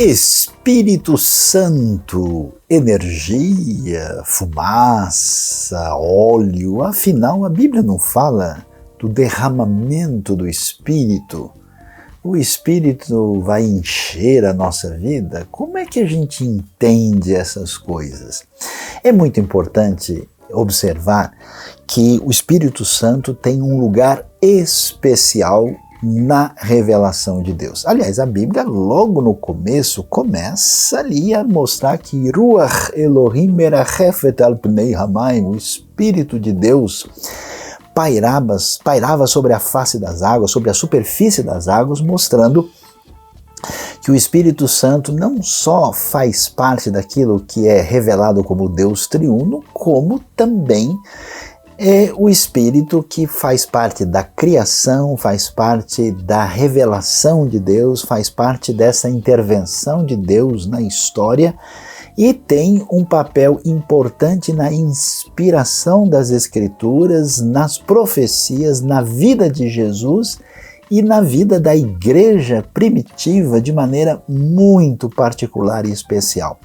Espírito Santo, energia, fumaça, óleo, afinal a Bíblia não fala do derramamento do Espírito? O Espírito vai encher a nossa vida? Como é que a gente entende essas coisas? É muito importante observar que o Espírito Santo tem um lugar especial na revelação de Deus. Aliás, a Bíblia logo no começo começa ali a mostrar que Ruach Elohim merachefet al pnei hamayim, o Espírito de Deus pairava sobre a face das águas, sobre a superfície das águas, mostrando que o Espírito Santo não só faz parte daquilo que é revelado como Deus triuno, como também é o Espírito que faz parte da criação, faz parte da revelação de Deus, faz parte dessa intervenção de Deus na história e tem um papel importante na inspiração das Escrituras, nas profecias, na vida de Jesus e na vida da igreja primitiva de maneira muito particular e especial.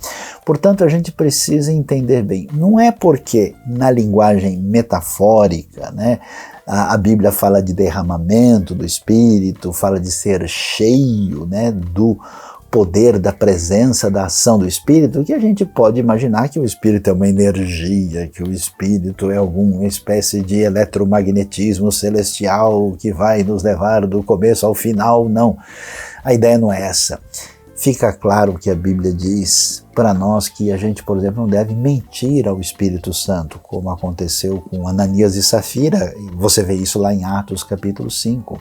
Portanto, a gente precisa entender bem, não é porque na linguagem metafórica, a Bíblia fala de derramamento do Espírito, fala de ser cheio, do poder da presença, da ação do Espírito, que a gente pode imaginar que o Espírito é uma energia, que o Espírito é alguma espécie de eletromagnetismo celestial que vai nos levar do começo ao final. Não, a ideia não é essa. Fica claro que a Bíblia diz para nós que a gente, por exemplo, não deve mentir ao Espírito Santo, como aconteceu com Ananias e Safira. Você vê isso lá em Atos capítulo 5.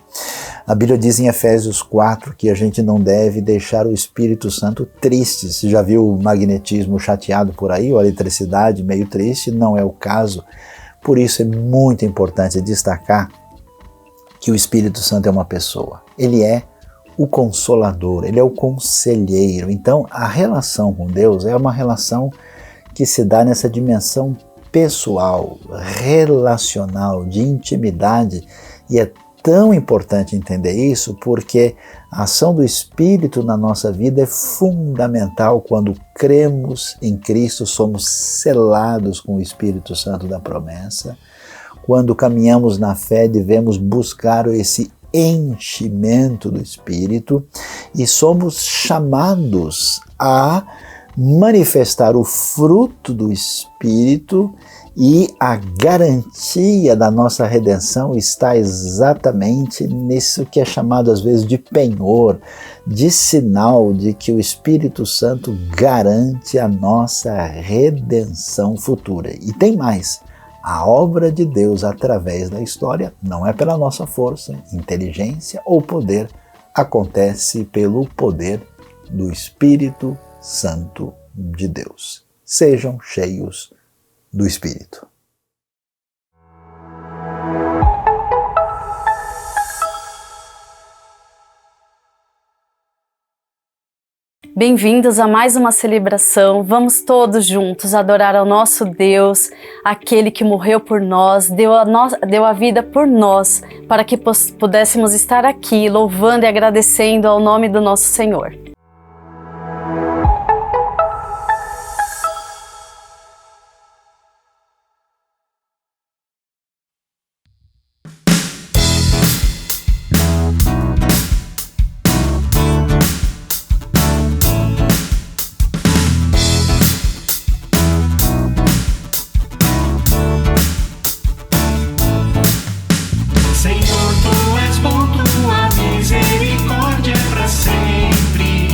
A Bíblia diz em Efésios 4 que a gente não deve deixar o Espírito Santo triste. Você já viu o magnetismo chateado por aí, ou a eletricidade meio triste? Não é o caso. Por isso é muito importante destacar que o Espírito Santo é uma pessoa. Ele é o Consolador, ele é o Conselheiro. Então a relação com Deus é uma relação que se dá nessa dimensão pessoal, relacional, de intimidade, e é tão importante entender isso porque a ação do Espírito na nossa vida é fundamental. Quando cremos em Cristo, somos selados com o Espírito Santo da promessa. Quando caminhamos na fé, devemos buscar esse enchimento do Espírito e somos chamados a manifestar o fruto do Espírito, e a garantia da nossa redenção está exatamente nisso que é chamado às vezes de penhor, de sinal de que o Espírito Santo garante a nossa redenção futura. E tem mais. A obra de Deus através da história não é pela nossa força, inteligência ou poder, acontece pelo poder do Espírito Santo de Deus. Sejam cheios do Espírito. Bem-vindos a mais uma celebração. Vamos todos juntos adorar ao nosso Deus, aquele que morreu por nós, deu a vida por nós, para que pudéssemos estar aqui louvando e agradecendo ao nome do nosso Senhor. Senhor, tu és bom, tua misericórdia é para sempre.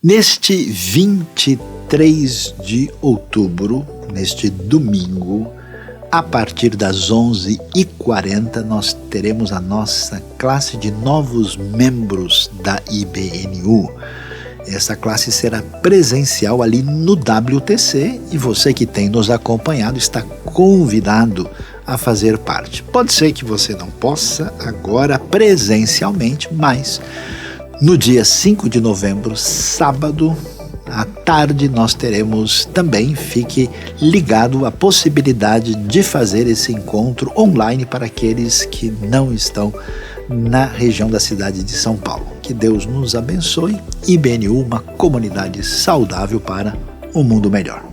Neste 23 de outubro, neste domingo, a partir das 11h40, nós teremos a nossa classe de novos membros da IBNU. Essa classe será presencial ali no WTC e você que tem nos acompanhado está convidado a fazer parte. Pode ser que você não possa agora presencialmente, mas no dia 5 de novembro, sábado, à tarde, nós teremos também, fique ligado, a possibilidade de fazer esse encontro online para aqueles que não estão na região da cidade de São Paulo. Que Deus nos abençoe. IBNU, uma comunidade saudável para um mundo melhor.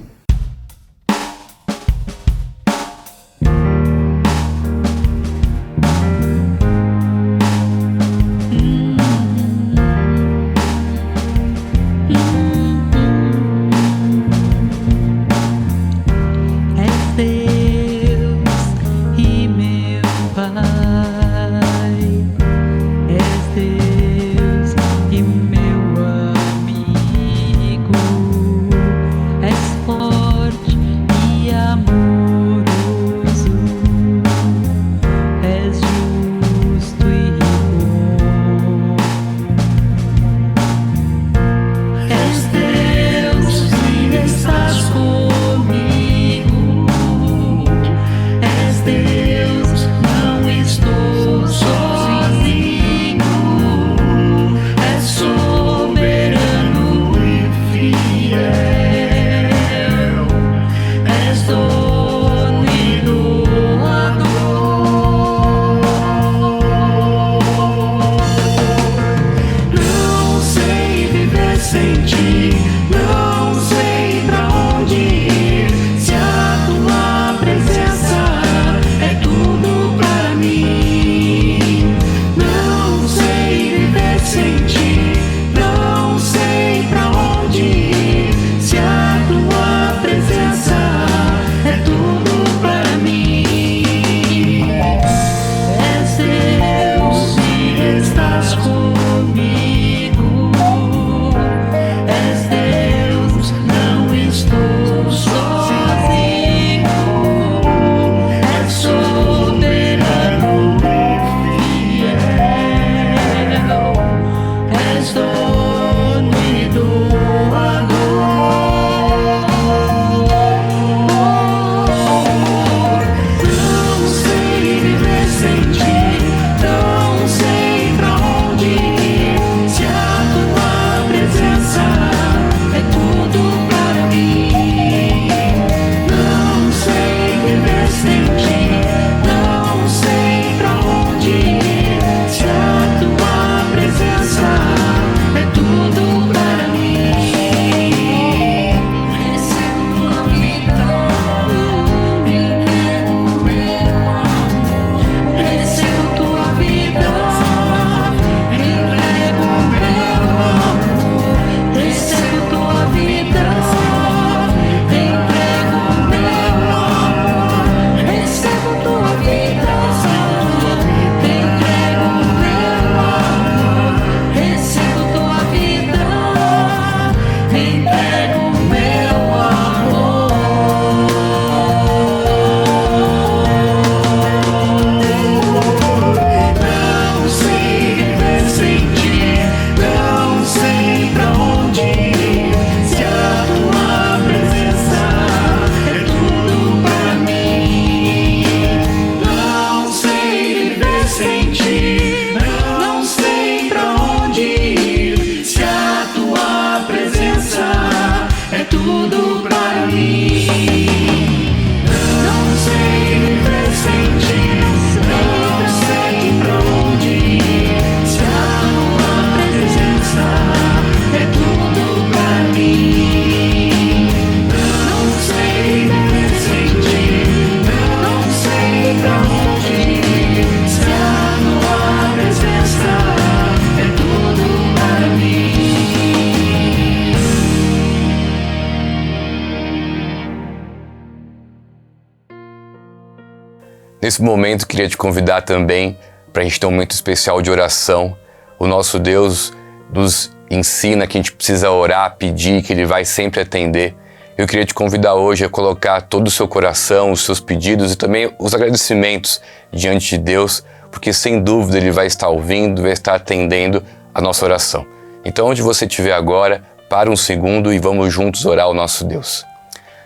Nesse momento, queria te convidar também para a gente ter um momento especial de oração. O nosso Deus nos ensina que a gente precisa orar, pedir, que Ele vai sempre atender. Eu queria te convidar hoje a colocar todo o seu coração, os seus pedidos e também os agradecimentos diante de Deus, porque sem dúvida Ele vai estar ouvindo, vai estar atendendo a nossa oração. Então, onde você estiver agora, para um segundo e vamos juntos orar ao nosso Deus.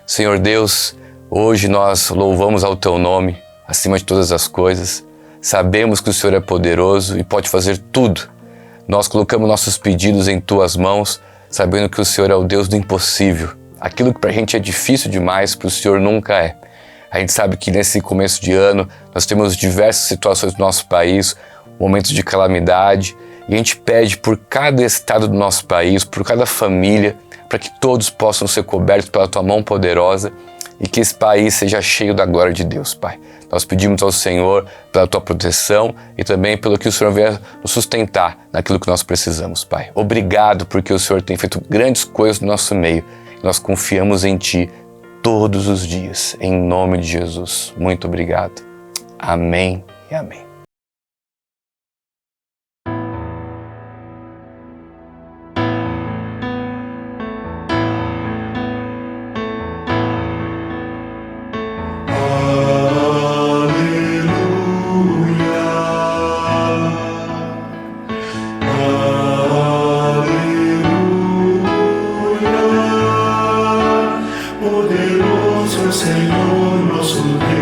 Senhor Deus, hoje nós louvamos ao Teu nome, acima de todas as coisas. Sabemos que o Senhor é poderoso e pode fazer tudo. Nós colocamos nossos pedidos em Tuas mãos, sabendo que o Senhor é o Deus do impossível. Aquilo que para a gente é difícil demais, para o Senhor nunca é. A gente sabe que nesse começo de ano nós temos diversas situações no nosso país, momentos de calamidade, e a gente pede por cada estado do nosso país, por cada família, para que todos possam ser cobertos pela Tua mão poderosa e que esse país seja cheio da glória de Deus, Pai. Nós pedimos ao Senhor pela Tua proteção e também pelo que o Senhor venha nos sustentar naquilo que nós precisamos, Pai. Obrigado porque o Senhor tem feito grandes coisas no nosso meio. Nós confiamos em Ti todos os dias, em nome de Jesus. Muito obrigado. Amém e amém. Poderoso Senhor nosso Deus.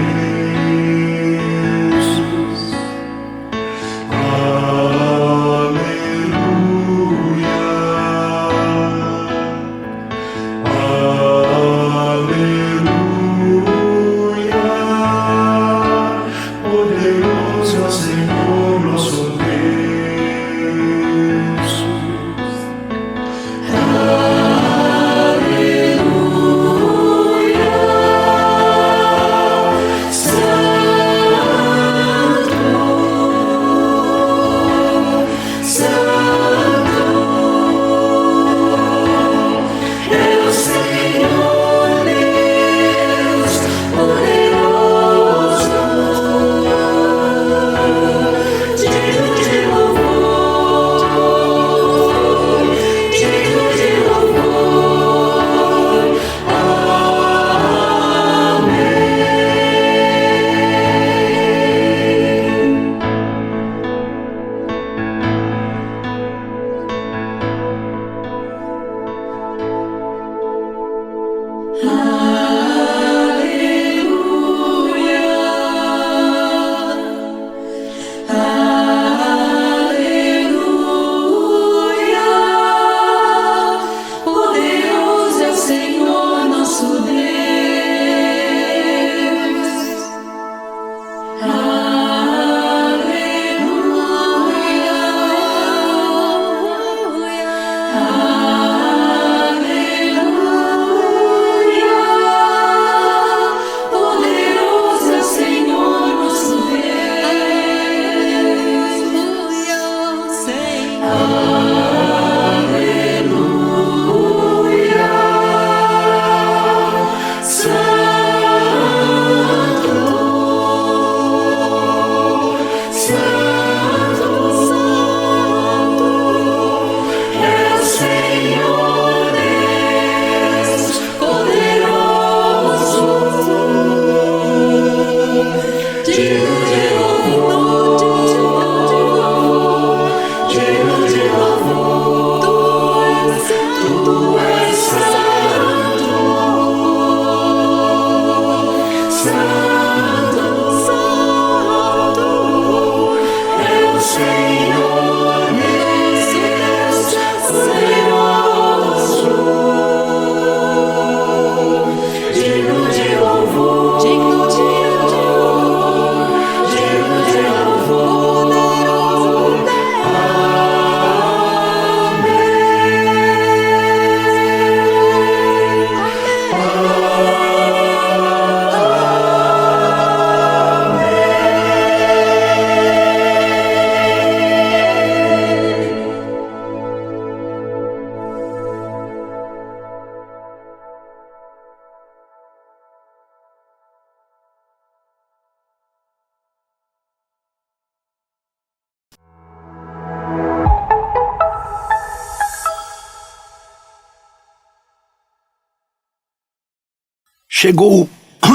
Chegou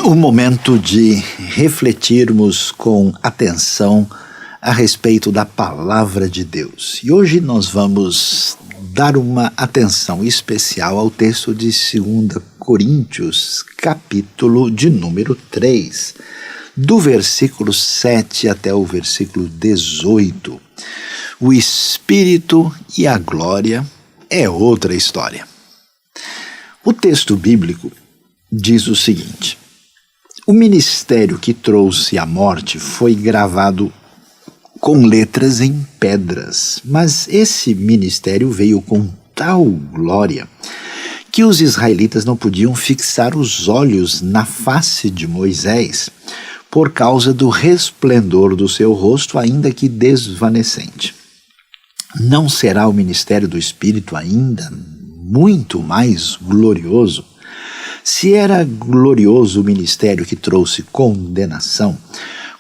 o momento de refletirmos com atenção a respeito da Palavra de Deus. E hoje nós vamos dar uma atenção especial ao texto de 2 Coríntios, capítulo de número 3, do versículo 7 até o versículo 18. O Espírito e a glória é outra história. O texto bíblico diz o seguinte: o ministério que trouxe a morte foi gravado com letras em pedras, mas esse ministério veio com tal glória que os israelitas não podiam fixar os olhos na face de Moisés por causa do resplendor do seu rosto, ainda que desvanecente. Não será o ministério do Espírito ainda muito mais glorioso? Se era glorioso o ministério que trouxe condenação,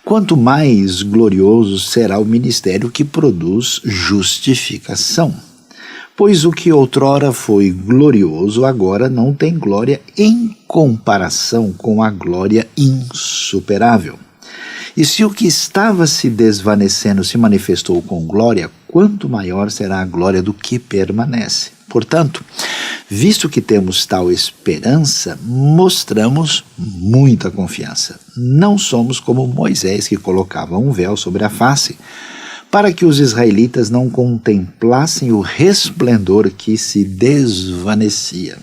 quanto mais glorioso será o ministério que produz justificação. Pois o que outrora foi glorioso agora não tem glória em comparação com a glória insuperável. E se o que estava se desvanecendo se manifestou com glória, quanto maior será a glória do que permanece. Portanto, visto que temos tal esperança, mostramos muita confiança. Não somos como Moisés, que colocava um véu sobre a face, para que os israelitas não contemplassem o resplendor que se desvanecia.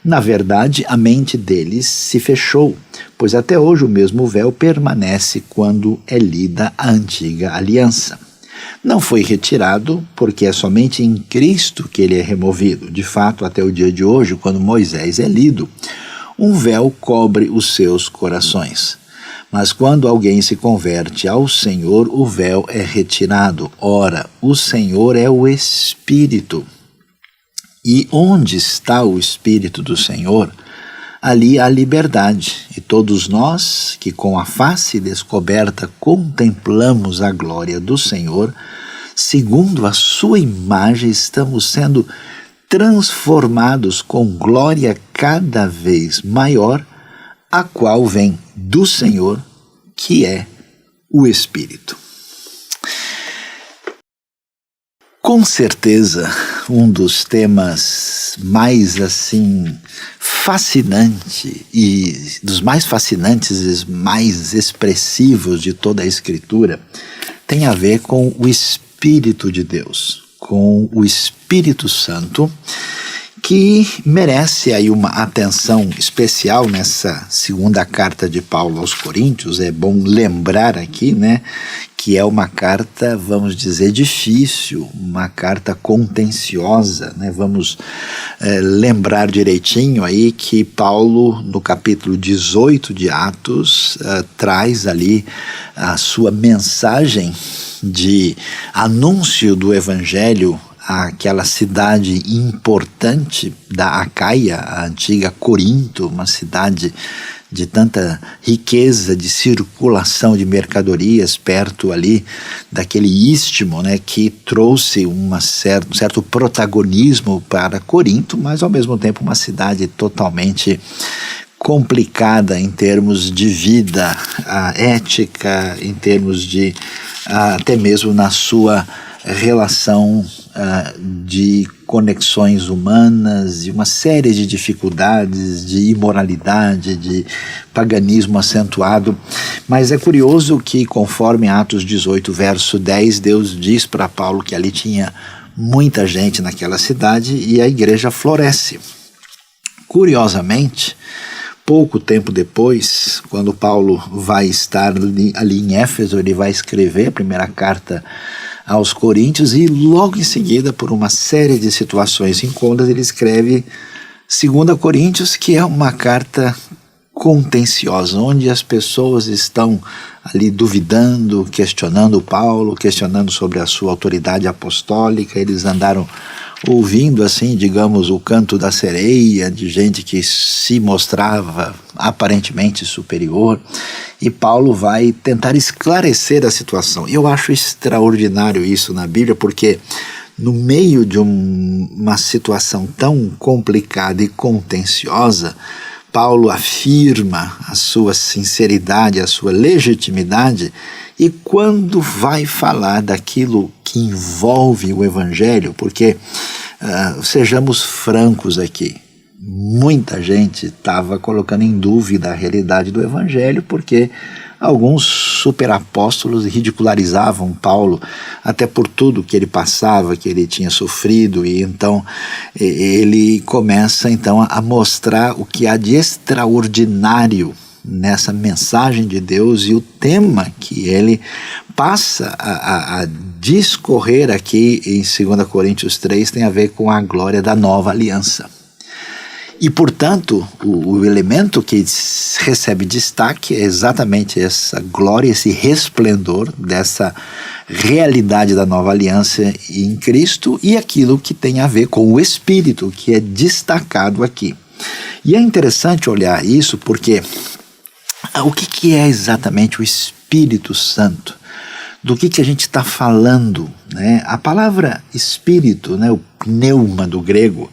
Na verdade, a mente deles se fechou, pois até hoje o mesmo véu permanece quando é lida a antiga aliança. Não foi retirado porque é somente em Cristo que ele é removido. De fato, até o dia de hoje, quando Moisés é lido, um véu cobre os seus corações. Mas quando alguém se converte ao Senhor, o véu é retirado. Ora, o Senhor é o Espírito. E onde está o Espírito do Senhor, ali há liberdade. E todos nós, que com a face descoberta contemplamos a glória do Senhor, segundo a sua imagem, estamos sendo transformados com glória cada vez maior, a qual vem do Senhor, que é o Espírito. Com certeza, um dos temas mais fascinante e dos mais fascinantes e mais expressivos de toda a Escritura tem a ver com o Espírito de Deus, com o Espírito Santo, que merece aí uma atenção especial nessa segunda carta de Paulo aos Coríntios. É bom lembrar aqui, que é uma carta, vamos dizer, difícil, uma carta contenciosa, Vamos lembrar direitinho aí que Paulo, no capítulo 18 de Atos, traz ali a sua mensagem de anúncio do Evangelho àquela cidade importante da Acaia, a antiga Corinto, uma cidade de tanta riqueza de circulação de mercadorias perto ali daquele istmo, que trouxe um certo protagonismo para Corinto, mas ao mesmo tempo uma cidade totalmente complicada em termos de vida ética, em termos de até mesmo na sua relação de conexões humanas e uma série de dificuldades, de imoralidade, de paganismo acentuado. Mas é curioso que, conforme Atos 18, verso 10, Deus diz para Paulo que ali tinha muita gente naquela cidade e a igreja floresce. Curiosamente, pouco tempo depois, quando Paulo vai estar ali em Éfeso, ele vai escrever a primeira carta aos Coríntios e logo em seguida, por uma série de situações incômodas, ele escreve 2 Coríntios, que é uma carta contenciosa, onde as pessoas estão ali duvidando, questionando Paulo, questionando sobre a sua autoridade apostólica. Eles andaram ouvindo, digamos, o canto da sereia, de gente que se mostrava aparentemente superior, e Paulo vai tentar esclarecer a situação. Eu acho extraordinário isso na Bíblia, porque no meio de uma situação tão complicada e contenciosa, Paulo afirma a sua sinceridade, a sua legitimidade, e quando vai falar daquilo que envolve o Evangelho, porque, sejamos francos aqui, muita gente estava colocando em dúvida a realidade do Evangelho, porque alguns superapóstolos ridicularizavam Paulo, até por tudo que ele passava, que ele tinha sofrido, e então ele começa então a mostrar o que há de extraordinário nessa mensagem de Deus, e o tema que ele passa a discorrer aqui em 2 Coríntios 3 tem a ver com a glória da nova aliança. E, portanto, o elemento que recebe destaque é exatamente essa glória, esse resplendor dessa realidade da nova aliança em Cristo, e aquilo que tem a ver com o Espírito, que é destacado aqui. E é interessante olhar isso porque o que é exatamente o Espírito Santo? Do que a gente está falando, né? A palavra Espírito, né, o pneuma do grego,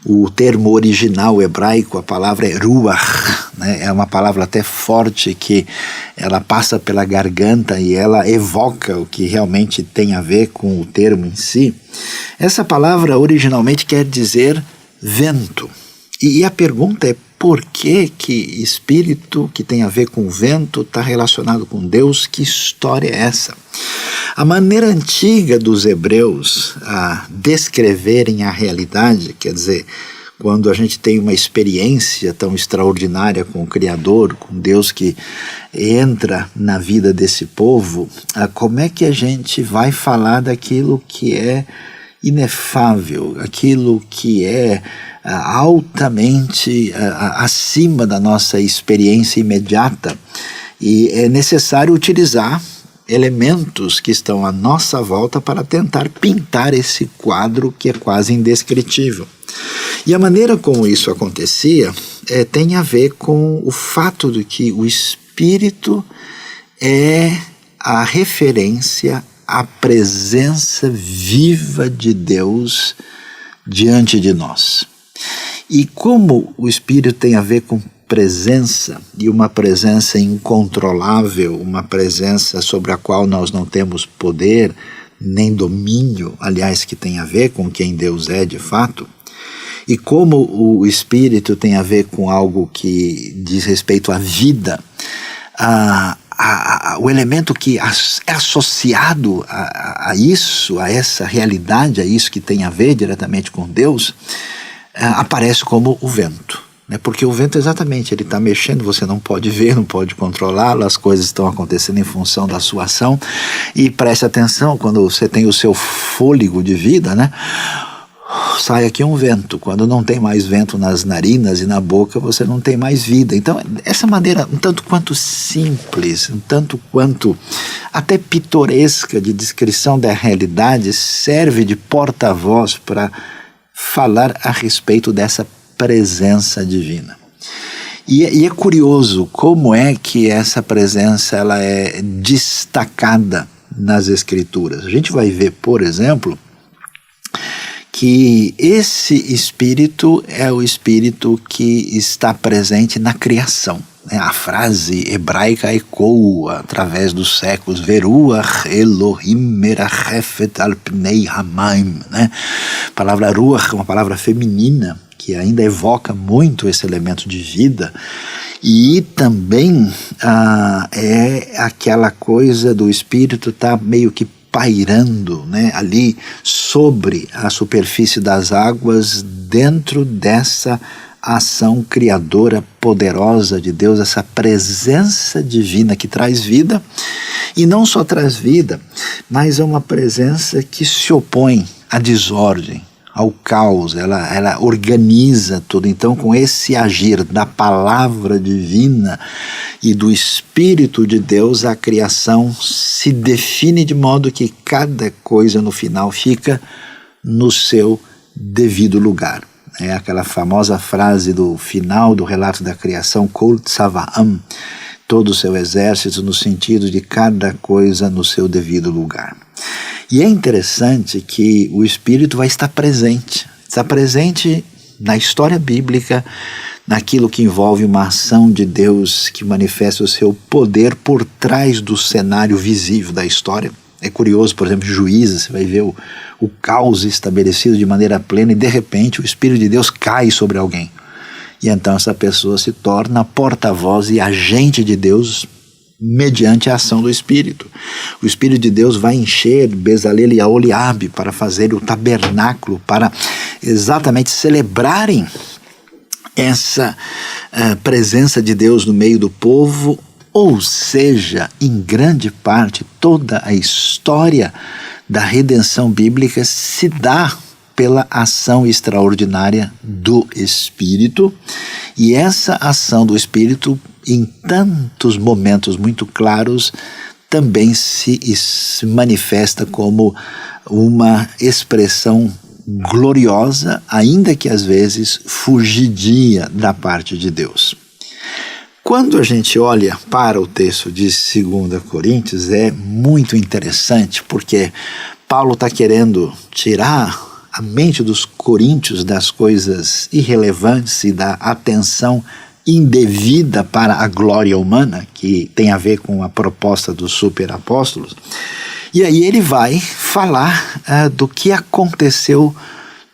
o termo original hebraico, a palavra é ruach, né? É uma palavra até forte que ela passa pela garganta e ela evoca o que realmente tem a ver com o termo em si. Essa palavra originalmente quer dizer vento. E a pergunta é por que espírito que tem a ver com vento está relacionado com Deus? Que história é essa? A maneira antiga dos hebreus a descreverem a realidade, quer dizer, quando a gente tem uma experiência tão extraordinária com o Criador, com Deus que entra na vida desse povo, como é que a gente vai falar daquilo que é inefável, aquilo que é altamente acima da nossa experiência imediata? E é necessário utilizar elementos que estão à nossa volta para tentar pintar esse quadro que é quase indescritível. E a maneira como isso acontecia tem a ver com o fato de que o Espírito é a referência à presença viva de Deus diante de nós. E como o Espírito tem a ver com presença, e uma presença incontrolável, uma presença sobre a qual nós não temos poder nem domínio, aliás, que tem a ver com quem Deus é de fato, e como o Espírito tem a ver com algo que diz respeito à vida, o elemento que é associado a isso, a essa realidade, a isso que tem a ver diretamente com Deus, aparece como o vento. Porque o vento exatamente, ele está mexendo, você não pode ver, não pode controlá-lo, as coisas estão acontecendo em função da sua ação. E preste atenção, quando você tem o seu fôlego de vida, né? Sai aqui um vento. Quando não tem mais vento nas narinas e na boca, você não tem mais vida. Então, essa maneira um tanto quanto simples, um tanto quanto até pitoresca de descrição da realidade serve de porta-voz para falar a respeito dessa presença divina. E é curioso como é que essa presença ela é destacada nas Escrituras. A gente vai ver, por exemplo, que esse Espírito é o Espírito que está presente na criação. A frase hebraica ecoa através dos séculos, Veruach Elohim merachefet al pnei hamaim. A palavra ruach é uma palavra feminina que ainda evoca muito esse elemento de vida, e também é aquela coisa do Espírito estar meio que pairando, ali sobre a superfície das águas, dentro dessa ação criadora poderosa de Deus, essa presença divina que traz vida, e não só traz vida, mas é uma presença que se opõe à desordem, ao caos, ela organiza tudo. Então, com esse agir da palavra divina e do Espírito de Deus, a criação se define de modo que cada coisa no final fica no seu devido lugar. É aquela famosa frase do final do relato da criação, Kol Tzava'am, todo o seu exército, no sentido de cada coisa no seu devido lugar. E é interessante que o Espírito vai estar presente na história bíblica, naquilo que envolve uma ação de Deus que manifesta o seu poder por trás do cenário visível da história. É curioso, por exemplo, Juízes, você vai ver o caos estabelecido de maneira plena e de repente o Espírito de Deus cai sobre alguém. E então essa pessoa se torna porta-voz e agente de Deus mediante a ação do Espírito. O Espírito de Deus vai encher Bezalel e Aholiabe para fazer o tabernáculo, para exatamente celebrarem essa presença de Deus no meio do povo. Ou seja, em grande parte, toda a história da redenção bíblica se dá pela ação extraordinária do Espírito, e essa ação do Espírito, em tantos momentos muito claros, também se manifesta como uma expressão gloriosa, ainda que às vezes fugidia da parte de Deus. Quando a gente olha para o texto de 2 Coríntios, é muito interessante, porque Paulo está querendo tirar a mente dos coríntios das coisas irrelevantes e da atenção indevida para a glória humana, que tem a ver com a proposta dos superapóstolos. E aí ele vai falar do que aconteceu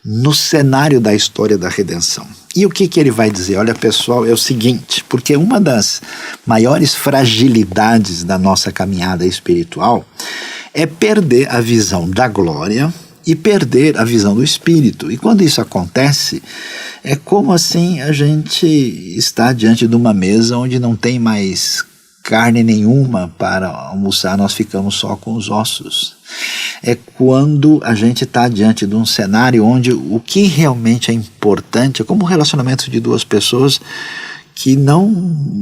no cenário da história da redenção. E o que ele vai dizer? Olha, pessoal, é o seguinte, porque uma das maiores fragilidades da nossa caminhada espiritual é perder a visão da glória e perder a visão do Espírito. E quando isso acontece, é como assim a gente está diante de uma mesa onde não tem mais carne nenhuma para almoçar, nós ficamos só com os ossos. É quando a gente está diante de um cenário onde o que realmente é importante é como o relacionamento de duas pessoas que não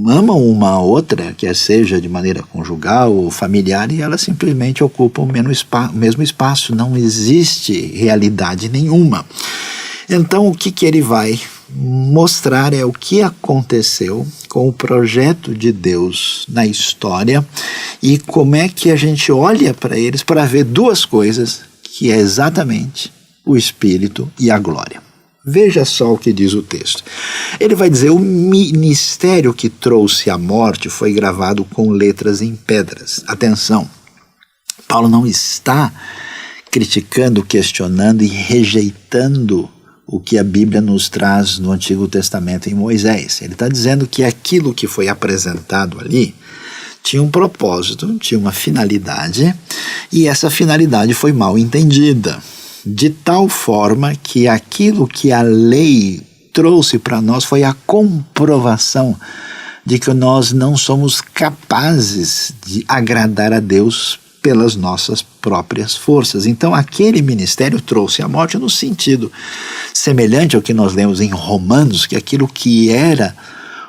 amam uma a outra, quer seja de maneira conjugal ou familiar, e elas simplesmente ocupam o mesmo espaço, não existe realidade nenhuma. Então o que ele vai mostrar é o que aconteceu com o projeto de Deus na história e como é que a gente olha para eles para ver duas coisas, que é exatamente o Espírito e a glória. Veja só o que diz o texto. Ele vai dizer: o ministério que trouxe a morte foi gravado com letras em pedras. Atenção, Paulo não está criticando, questionando e rejeitando o que a Bíblia nos traz no Antigo Testamento em Moisés. Ele está dizendo que aquilo que foi apresentado ali tinha um propósito, tinha uma finalidade, e essa finalidade foi mal entendida, de tal forma que aquilo que a lei trouxe para nós foi a comprovação de que nós não somos capazes de agradar a Deus pelas nossas próprias forças. Então aquele ministério trouxe a morte no sentido semelhante ao que nós lemos em Romanos, que aquilo que era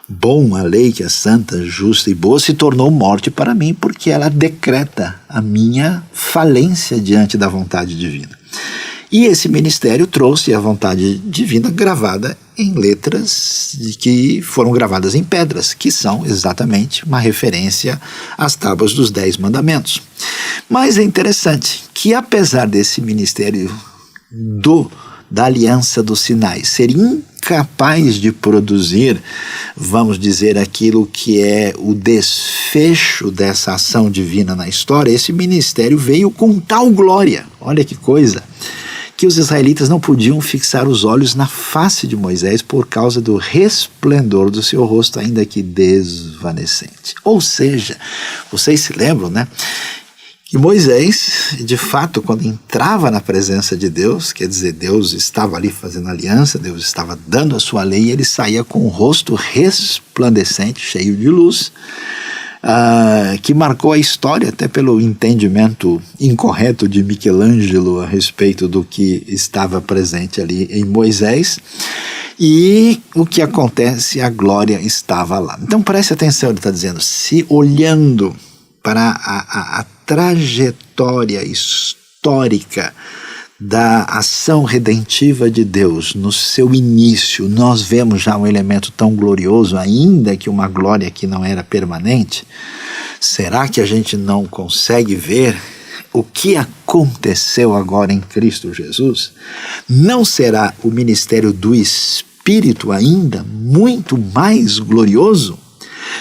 bom, a lei que é santa, justa e boa, se tornou morte para mim, porque ela decreta a minha falência diante da vontade divina. E esse ministério trouxe a vontade divina gravada em letras que foram gravadas em pedras, que são exatamente uma referência às tábuas dos 10 mandamentos. Mas é interessante que, apesar desse ministério da aliança do Sinai ser incapaz de produzir, vamos dizer, aquilo que é o desfecho dessa ação divina na história, esse ministério veio com tal glória, olha que coisa, que os israelitas não podiam fixar os olhos na face de Moisés por causa do resplendor do seu rosto, ainda que desvanecente. Ou seja, vocês se lembram, né? Que Moisés, de fato, quando entrava na presença de Deus, quer dizer, Deus estava ali fazendo aliança, Deus estava dando a sua lei, e ele saía com o rosto resplandecente, cheio de luz, que marcou a história até pelo entendimento incorreto de Michelangelo a respeito do que estava presente ali em Moisés. E o que acontece, a glória estava lá. Então preste atenção, ele está dizendo, se olhando para a trajetória histórica da ação redentiva de Deus no seu início, nós vemos já um elemento tão glorioso, ainda que uma glória que não era permanente. Será que a gente não consegue ver o que aconteceu agora em Cristo Jesus, não será o ministério do Espírito ainda muito mais glorioso?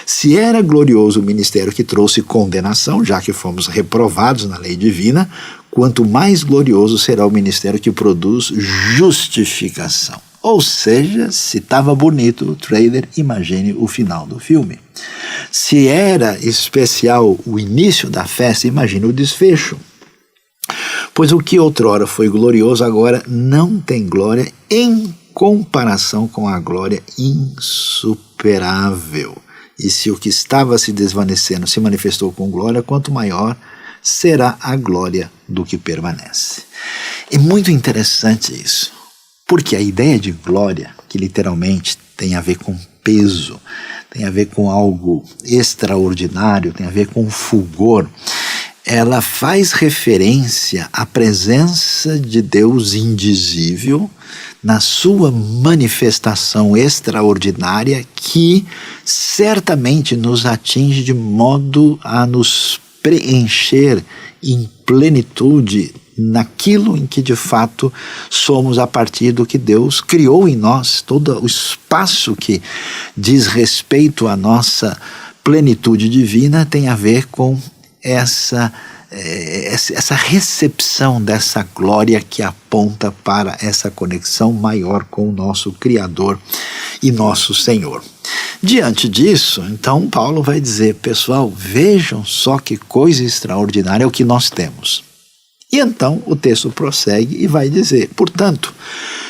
Se era glorioso o ministério que trouxe condenação, já que fomos reprovados na lei divina, quanto mais glorioso será o ministério que produz justificação. Ou seja, se estava bonito o trailer, imagine o final do filme. Se era especial o início da festa, imagine o desfecho. Pois o que outrora foi glorioso agora não tem glória em comparação com a glória insuperável. E se o que estava se desvanecendo se manifestou com glória, quanto maior será a glória do que permanece. É muito interessante isso, porque a ideia de glória, que literalmente tem a ver com peso, tem a ver com algo extraordinário, tem a ver com fulgor, ela faz referência à presença de Deus indizível na sua manifestação extraordinária, que certamente nos atinge de modo a nos preencher em plenitude naquilo em que de fato somos a partir do que Deus criou em nós. Todo o espaço que diz respeito à nossa plenitude divina tem a ver com essa recepção dessa glória que aponta para essa conexão maior com o nosso Criador e nosso Senhor. Diante disso, então, Paulo vai dizer, pessoal, vejam só que coisa extraordinária é o que nós temos. E então o texto prossegue e vai dizer, portanto,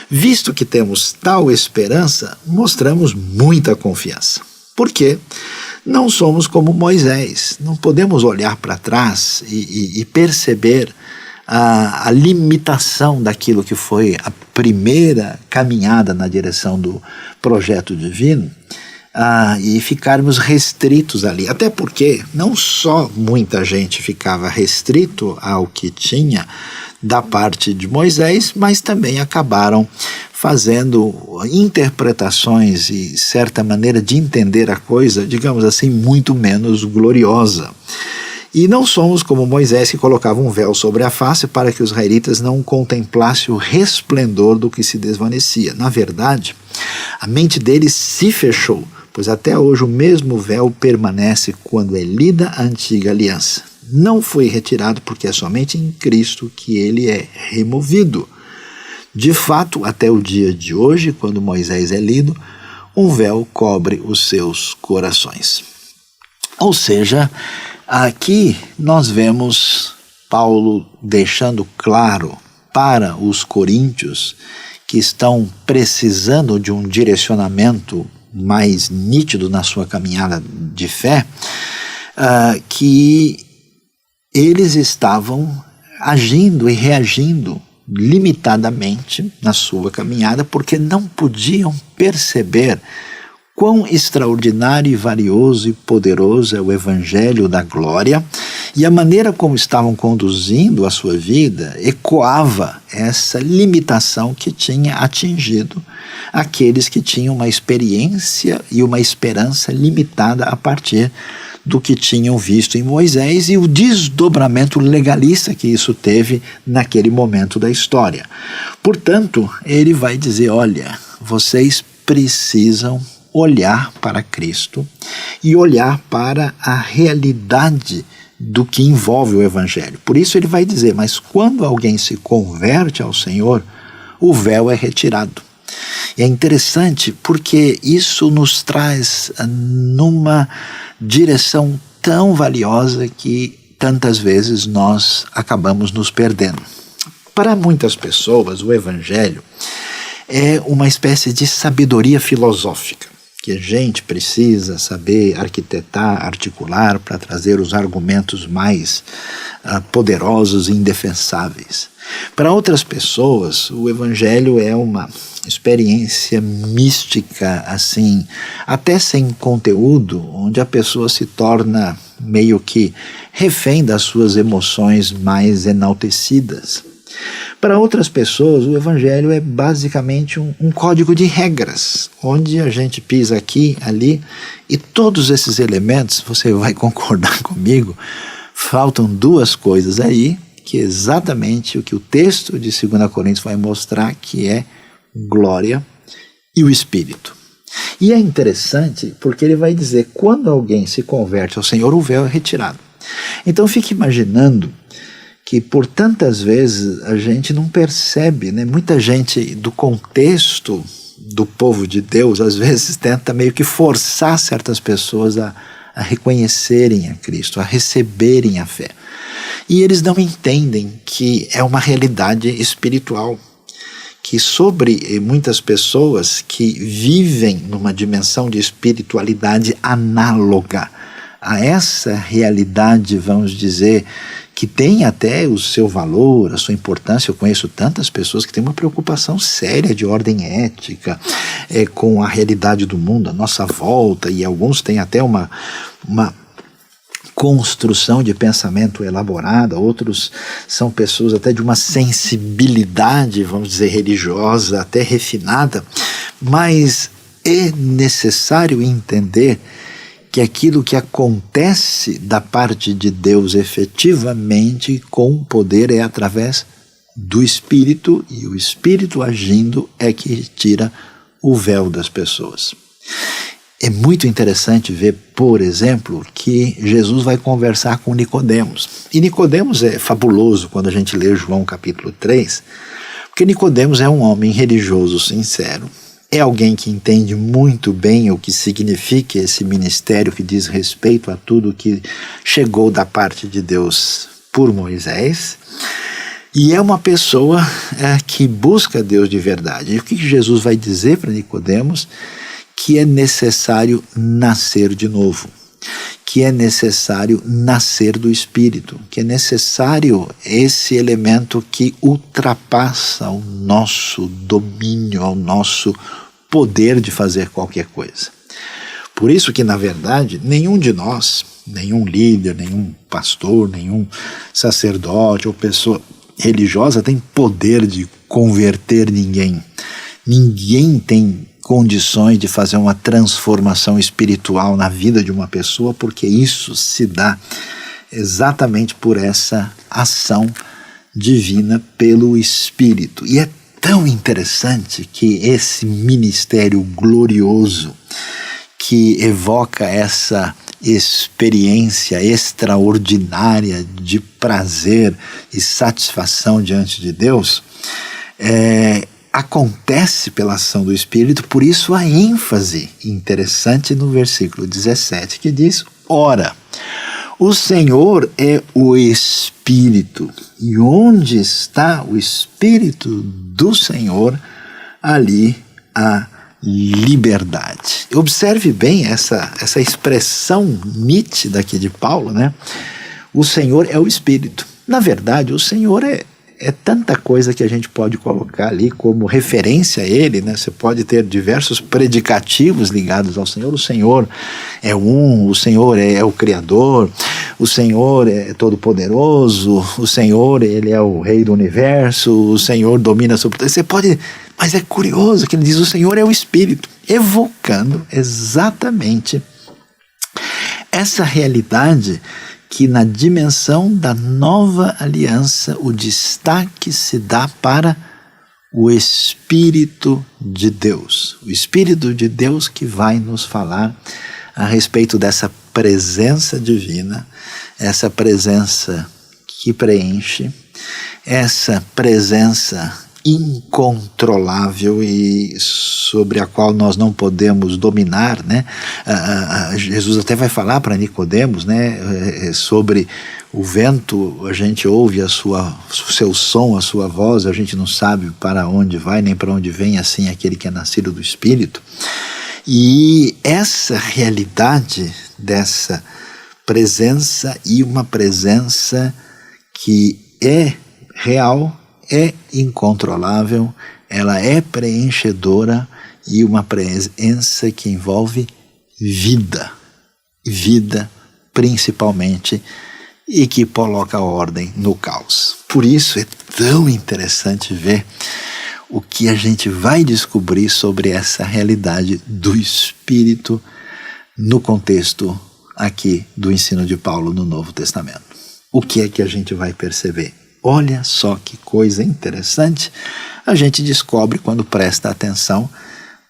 visto que temos tal esperança, mostramos muita confiança. Por quê? Não somos como Moisés, não podemos olhar para trás e perceber a limitação daquilo que foi a primeira caminhada na direção do projeto divino e ficarmos restritos ali. Até porque não só muita gente ficava restrito ao que tinha da parte de Moisés, mas também acabaram fazendo interpretações e certa maneira de entender a coisa, digamos assim, muito menos gloriosa. E não somos como Moisés, que colocava um véu sobre a face para que os israelitas não contemplassem o resplendor do que se desvanecia. Na verdade, a mente deles se fechou, pois até hoje o mesmo véu permanece quando é lida a antiga aliança. Não foi retirado porque é somente em Cristo que ele é removido. De fato, até o dia de hoje, quando Moisés é lido, um véu cobre os seus corações. Ou seja, aqui nós vemos Paulo deixando claro para os coríntios que estão precisando de um direcionamento mais nítido na sua caminhada de fé, que eles estavam agindo e reagindo limitadamente na sua caminhada, porque não podiam perceber quão extraordinário e valioso e poderoso é o Evangelho da Glória, e a maneira como estavam conduzindo a sua vida ecoava essa limitação que tinha atingido aqueles que tinham uma experiência e uma esperança limitada a partir do que tinham visto em Moisés e o desdobramento legalista que isso teve naquele momento da história. Portanto, ele vai dizer, olha, vocês precisam olhar para Cristo e olhar para a realidade do que envolve o Evangelho. Por isso ele vai dizer, mas quando alguém se converte ao Senhor, o véu é retirado. E é interessante porque isso nos traz numa direção tão valiosa que tantas vezes nós acabamos nos perdendo. Para muitas pessoas, o Evangelho é uma espécie de sabedoria filosófica, que a gente precisa saber arquitetar, articular para trazer os argumentos mais poderosos e indefensáveis. Para outras pessoas, o Evangelho é uma experiência mística, assim, até sem conteúdo, onde a pessoa se torna meio que refém das suas emoções mais enaltecidas. Para outras pessoas, o Evangelho é basicamente um código de regras, onde a gente pisa aqui, ali, e todos esses elementos, você vai concordar comigo, faltam duas coisas aí, que é exatamente o que o texto de 2 Coríntios vai mostrar, que é glória e o Espírito. E é interessante porque ele vai dizer, quando alguém se converte ao Senhor, o véu é retirado. Então fique imaginando que por tantas vezes a gente não percebe, né? Muita gente do contexto do povo de Deus, às vezes tenta meio que forçar certas pessoas a reconhecerem a Cristo, a receberem a fé. E eles não entendem que é uma realidade espiritual, que sobre muitas pessoas que vivem numa dimensão de espiritualidade análoga a essa realidade, vamos dizer, que tem até o seu valor, a sua importância. Eu conheço tantas pessoas que têm uma preocupação séria de ordem ética com a realidade do mundo, a nossa volta, e alguns têm até uma construção de pensamento elaborada, outros são pessoas até de uma sensibilidade, vamos dizer, religiosa, até refinada, mas é necessário entender que aquilo que acontece da parte de Deus efetivamente com poder é através do Espírito, e o Espírito agindo é que tira o véu das pessoas. É muito interessante ver, por exemplo, que Jesus vai conversar com Nicodemos. E Nicodemos é fabuloso quando a gente lê João capítulo 3, porque Nicodemos é um homem religioso sincero. É alguém que entende muito bem o que significa esse ministério que diz respeito a tudo que chegou da parte de Deus por Moisés. E é uma pessoa que busca Deus de verdade. E o que Jesus vai dizer para Nicodemos? Que é necessário nascer de novo, que é necessário nascer do Espírito, que é necessário esse elemento que ultrapassa o nosso domínio, o nosso poder de fazer qualquer coisa. Por isso que, na verdade, nenhum de nós, nenhum líder, nenhum pastor, nenhum sacerdote ou pessoa religiosa tem poder de converter ninguém. Ninguém tem condições de fazer uma transformação espiritual na vida de uma pessoa, porque isso se dá exatamente por essa ação divina pelo Espírito. E é tão interessante que esse ministério glorioso que evoca essa experiência extraordinária de prazer e satisfação diante de Deus, acontece pela ação do Espírito. Por isso a ênfase interessante no versículo 17, que diz: ora, o Senhor é o Espírito, e onde está o Espírito do Senhor, ali há liberdade. Observe bem essa expressão nítida aqui de Paulo, né? O Senhor é o Espírito. Na verdade, o Senhor é tanta coisa que a gente pode colocar ali como referência a Ele, né? Você pode ter diversos predicativos ligados ao Senhor. O Senhor é o Senhor é o Criador, o Senhor é todo-poderoso, o Senhor, Ele é o Rei do Universo, o Senhor domina sobre tudo. Você pode, mas é curioso que ele diz: o Senhor é o Espírito, evocando exatamente essa realidade que na dimensão da nova aliança o destaque se dá para o Espírito de Deus. O Espírito de Deus que vai nos falar a respeito dessa presença divina, essa presença que preenche, essa presença incontrolável e sobre a qual nós não podemos dominar, né? Jesus até vai falar para Nicodemos, né? Sobre o vento, a gente ouve o seu som, a sua voz, a gente não sabe para onde vai nem para onde vem, assim aquele que é nascido do Espírito. E essa realidade dessa presença, e uma presença que é real, é incontrolável, ela é preenchedora, e uma presença que envolve vida principalmente, e que coloca ordem no caos. Por isso é tão interessante ver o que a gente vai descobrir sobre essa realidade do Espírito no contexto aqui do ensino de Paulo no Novo Testamento. O que é que a gente vai perceber? Olha só que coisa interessante. A gente descobre quando presta atenção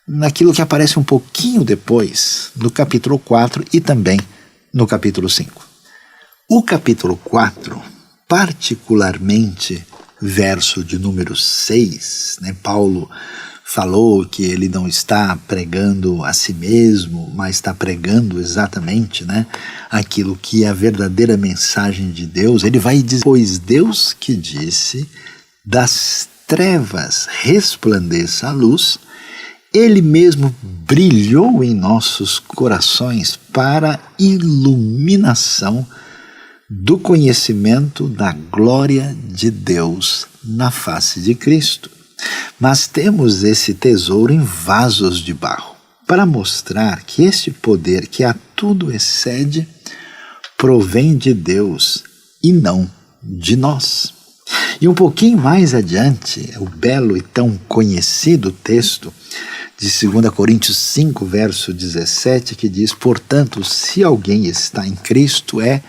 naquilo que aparece um pouquinho depois, no capítulo 4 e também no capítulo 5. O capítulo 4, particularmente verso de número 6, né, Paulo falou que ele não está pregando a si mesmo, mas está pregando exatamente, né, aquilo que é a verdadeira mensagem de Deus. Ele vai dizer: pois Deus que disse, das trevas resplandeça a luz, Ele mesmo brilhou em nossos corações para iluminação do conhecimento da glória de Deus na face de Cristo. Mas temos esse tesouro em vasos de barro, para mostrar que este poder que a tudo excede provém de Deus e não de nós. E um pouquinho mais adiante, o belo e tão conhecido texto de 2 Coríntios 5, verso 17, que diz: portanto, se alguém está em Cristo, é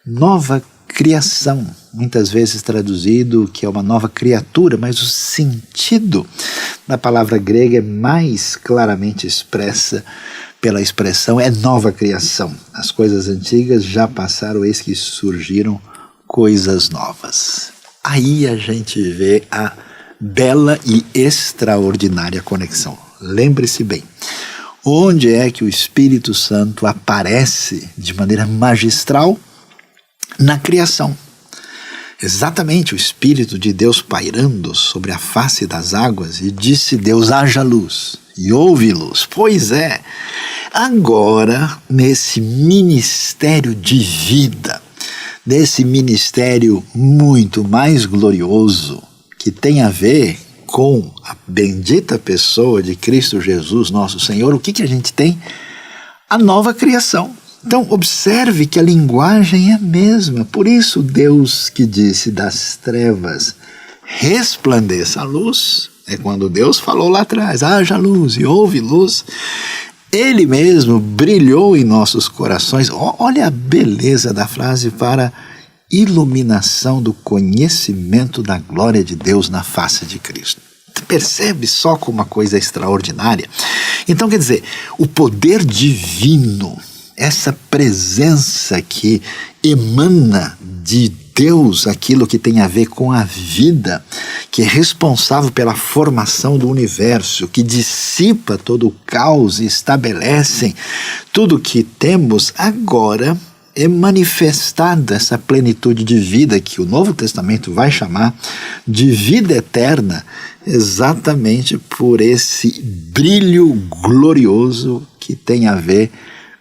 nova criação, muitas vezes traduzido que é uma nova criatura, mas o sentido da palavra grega é mais claramente expressa pela expressão é nova criação. As coisas antigas já passaram, eis que surgiram coisas novas. Aí a gente vê a bela e extraordinária conexão. Lembre-se bem, onde é que o Espírito Santo aparece de maneira magistral? Na criação. Exatamente, o Espírito de Deus pairando sobre a face das águas, e disse Deus: haja luz, e houve luz. Pois é, agora nesse ministério de vida, nesse ministério muito mais glorioso, que tem a ver com a bendita pessoa de Cristo Jesus, nosso Senhor, o que a gente tem? A nova criação. Então, observe que a linguagem é a mesma. Por isso, Deus que disse das trevas resplandeça a luz, é quando Deus falou lá atrás, haja luz e houve luz, Ele mesmo brilhou em nossos corações. Olha a beleza da frase: para iluminação do conhecimento da glória de Deus na face de Cristo. Percebe só como uma coisa extraordinária? Então, quer dizer, o poder divino, essa presença que emana de Deus, aquilo que tem a ver com a vida, que é responsável pela formação do universo, que dissipa todo o caos e estabelece tudo que temos, agora é manifestada essa plenitude de vida que o Novo Testamento vai chamar de vida eterna, exatamente por esse brilho glorioso que tem a ver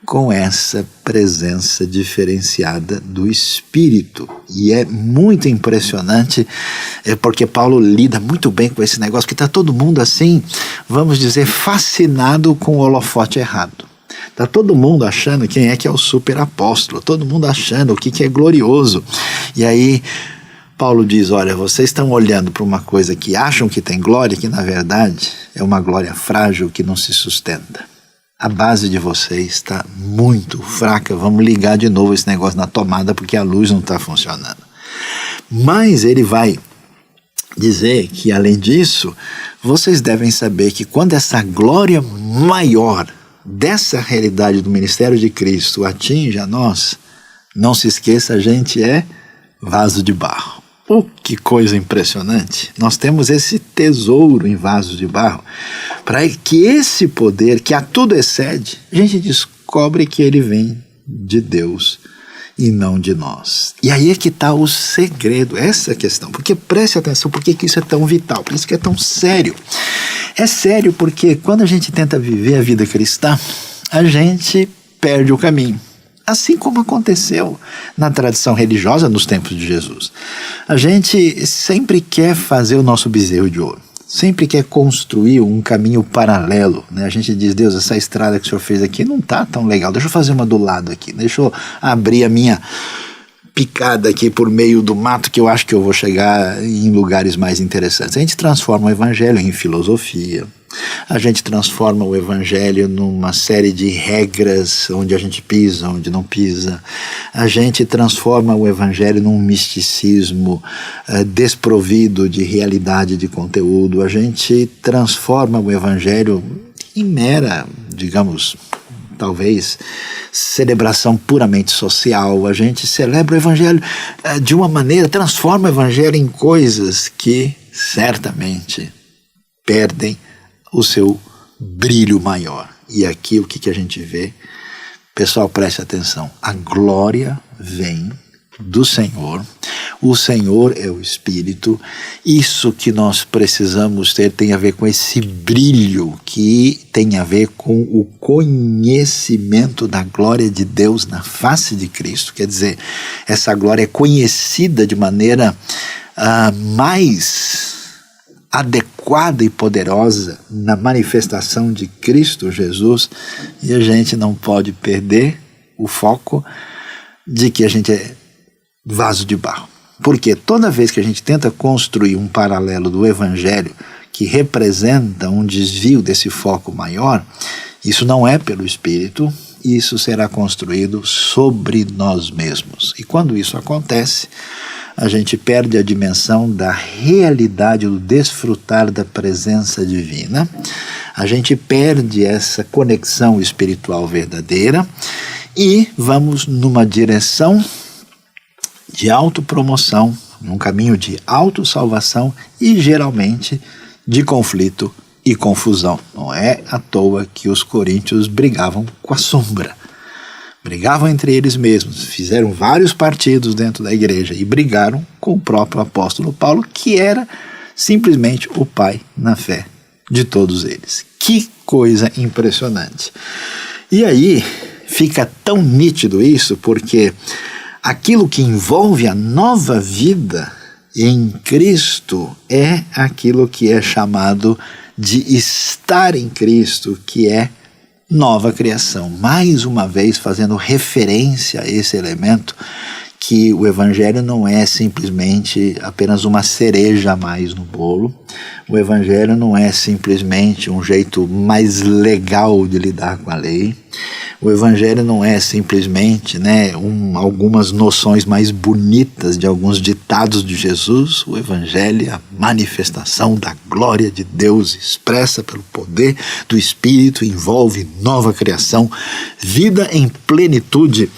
com essa presença diferenciada do Espírito. E é muito impressionante, porque Paulo lida muito bem com esse negócio, que está todo mundo assim, vamos dizer, fascinado com o holofote errado. Está todo mundo achando quem é que é o super apóstolo, todo mundo achando o que é glorioso. E aí Paulo diz: olha, vocês estão olhando para uma coisa que acham que tem glória, que na verdade é uma glória frágil que não se sustenta. A base de vocês está muito fraca, vamos ligar de novo esse negócio na tomada porque a luz não está funcionando. Mas ele vai dizer que, além disso, vocês devem saber que quando essa glória maior dessa realidade do ministério de Cristo atinge a nós, não se esqueça, a gente é vaso de barro. Que coisa impressionante! Nós temos esse tesouro em vasos de barro, para que esse poder que a tudo excede, a gente descobre que ele vem de Deus e não de nós. E aí é que está o segredo, essa questão. Porque preste atenção, por que isso é tão vital, por isso que é tão sério. É sério porque quando a gente tenta viver a vida cristã, a gente perde o caminho. Assim como aconteceu na tradição religiosa nos tempos de Jesus. A gente sempre quer fazer o nosso bezerro de ouro, sempre quer construir um caminho paralelo, né? A gente diz: Deus, essa estrada que o Senhor fez aqui não está tão legal, deixa eu fazer uma do lado aqui, deixa eu abrir a minha picada aqui por meio do mato que eu acho que eu vou chegar em lugares mais interessantes. A gente transforma o evangelho em filosofia. A gente transforma o evangelho numa série de regras onde a gente pisa, onde não pisa. A gente transforma o evangelho num misticismo desprovido de realidade de conteúdo. A gente transforma o evangelho em mera, digamos, talvez, celebração puramente social. A gente celebra o evangelho de uma maneira, transforma o evangelho em coisas que certamente perdem o seu brilho maior. E aqui o que a gente vê? Pessoal, preste atenção. A glória vem do Senhor. O Senhor é o Espírito. Isso que nós precisamos ter tem a ver com esse brilho que tem a ver com o conhecimento da glória de Deus na face de Cristo. Quer dizer, essa glória é conhecida de maneira mais adequada e poderosa na manifestação de Cristo Jesus, e a gente não pode perder o foco de que a gente é vaso de barro. Porque toda vez que a gente tenta construir um paralelo do Evangelho que representa um desvio desse foco maior, isso não é pelo Espírito, isso será construído sobre nós mesmos. E quando isso acontece, a gente perde a dimensão da realidade do desfrutar da presença divina, a gente perde essa conexão espiritual verdadeira e vamos numa direção de autopromoção, num caminho de autossalvação e geralmente de conflito e confusão. Não é à toa que os coríntios brigavam com a sombra. Brigavam entre eles mesmos, fizeram vários partidos dentro da igreja e brigaram com o próprio apóstolo Paulo, que era simplesmente o pai na fé de todos eles. Que coisa impressionante! E aí fica tão nítido isso, porque aquilo que envolve a nova vida em Cristo é aquilo que é chamado de estar em Cristo, que é nova criação. Mais uma vez fazendo referência a esse elemento, que o Evangelho não é simplesmente apenas uma cereja a mais no bolo. O Evangelho não é simplesmente um jeito mais legal de lidar com a lei. O Evangelho não é simplesmente algumas noções mais bonitas de alguns ditados de Jesus. O Evangelho é a manifestação da glória de Deus expressa pelo poder do Espírito, envolve nova criação, vida em plenitude,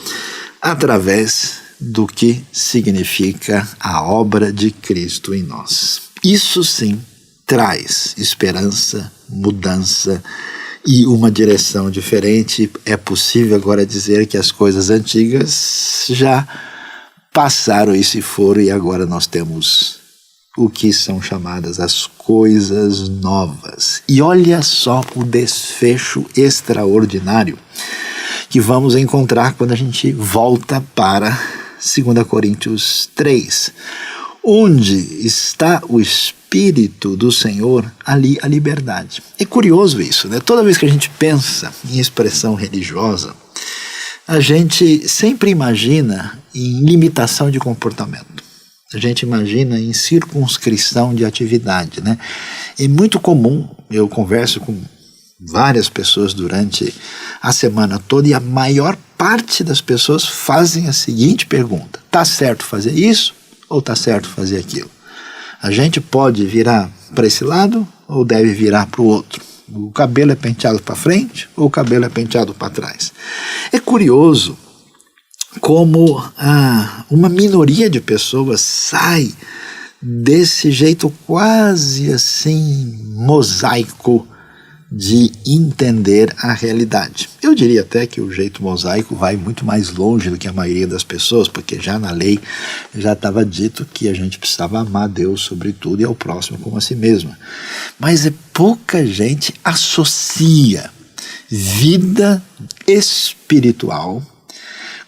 através do que significa a obra de Cristo em nós. Isso sim traz esperança, mudança e uma direção diferente. É possível agora dizer que as coisas antigas já passaram e se foram, e agora nós temos o que são chamadas as coisas novas. E olha só o desfecho extraordinário que vamos encontrar quando a gente volta para 2 Coríntios 3. Onde está o Espírito do Senhor, ali a liberdade. É curioso isso, né? Toda vez que a gente pensa em expressão religiosa, a gente sempre imagina em limitação de comportamento. A gente imagina em circunscrição de atividade, né? É muito comum, eu converso com várias pessoas durante a semana toda, e a maior parte das pessoas fazem a seguinte pergunta: tá certo fazer isso ou tá certo fazer aquilo? A gente pode virar para esse lado ou deve virar para o outro? O cabelo é penteado para frente ou o cabelo é penteado para trás? É curioso como uma minoria de pessoas sai desse jeito quase assim mosaico de entender a realidade. Eu diria até que o jeito mosaico vai muito mais longe do que a maioria das pessoas, porque já na lei já estava dito que a gente precisava amar Deus sobre tudo e ao próximo como a si mesmo. Mas pouca gente associa vida espiritual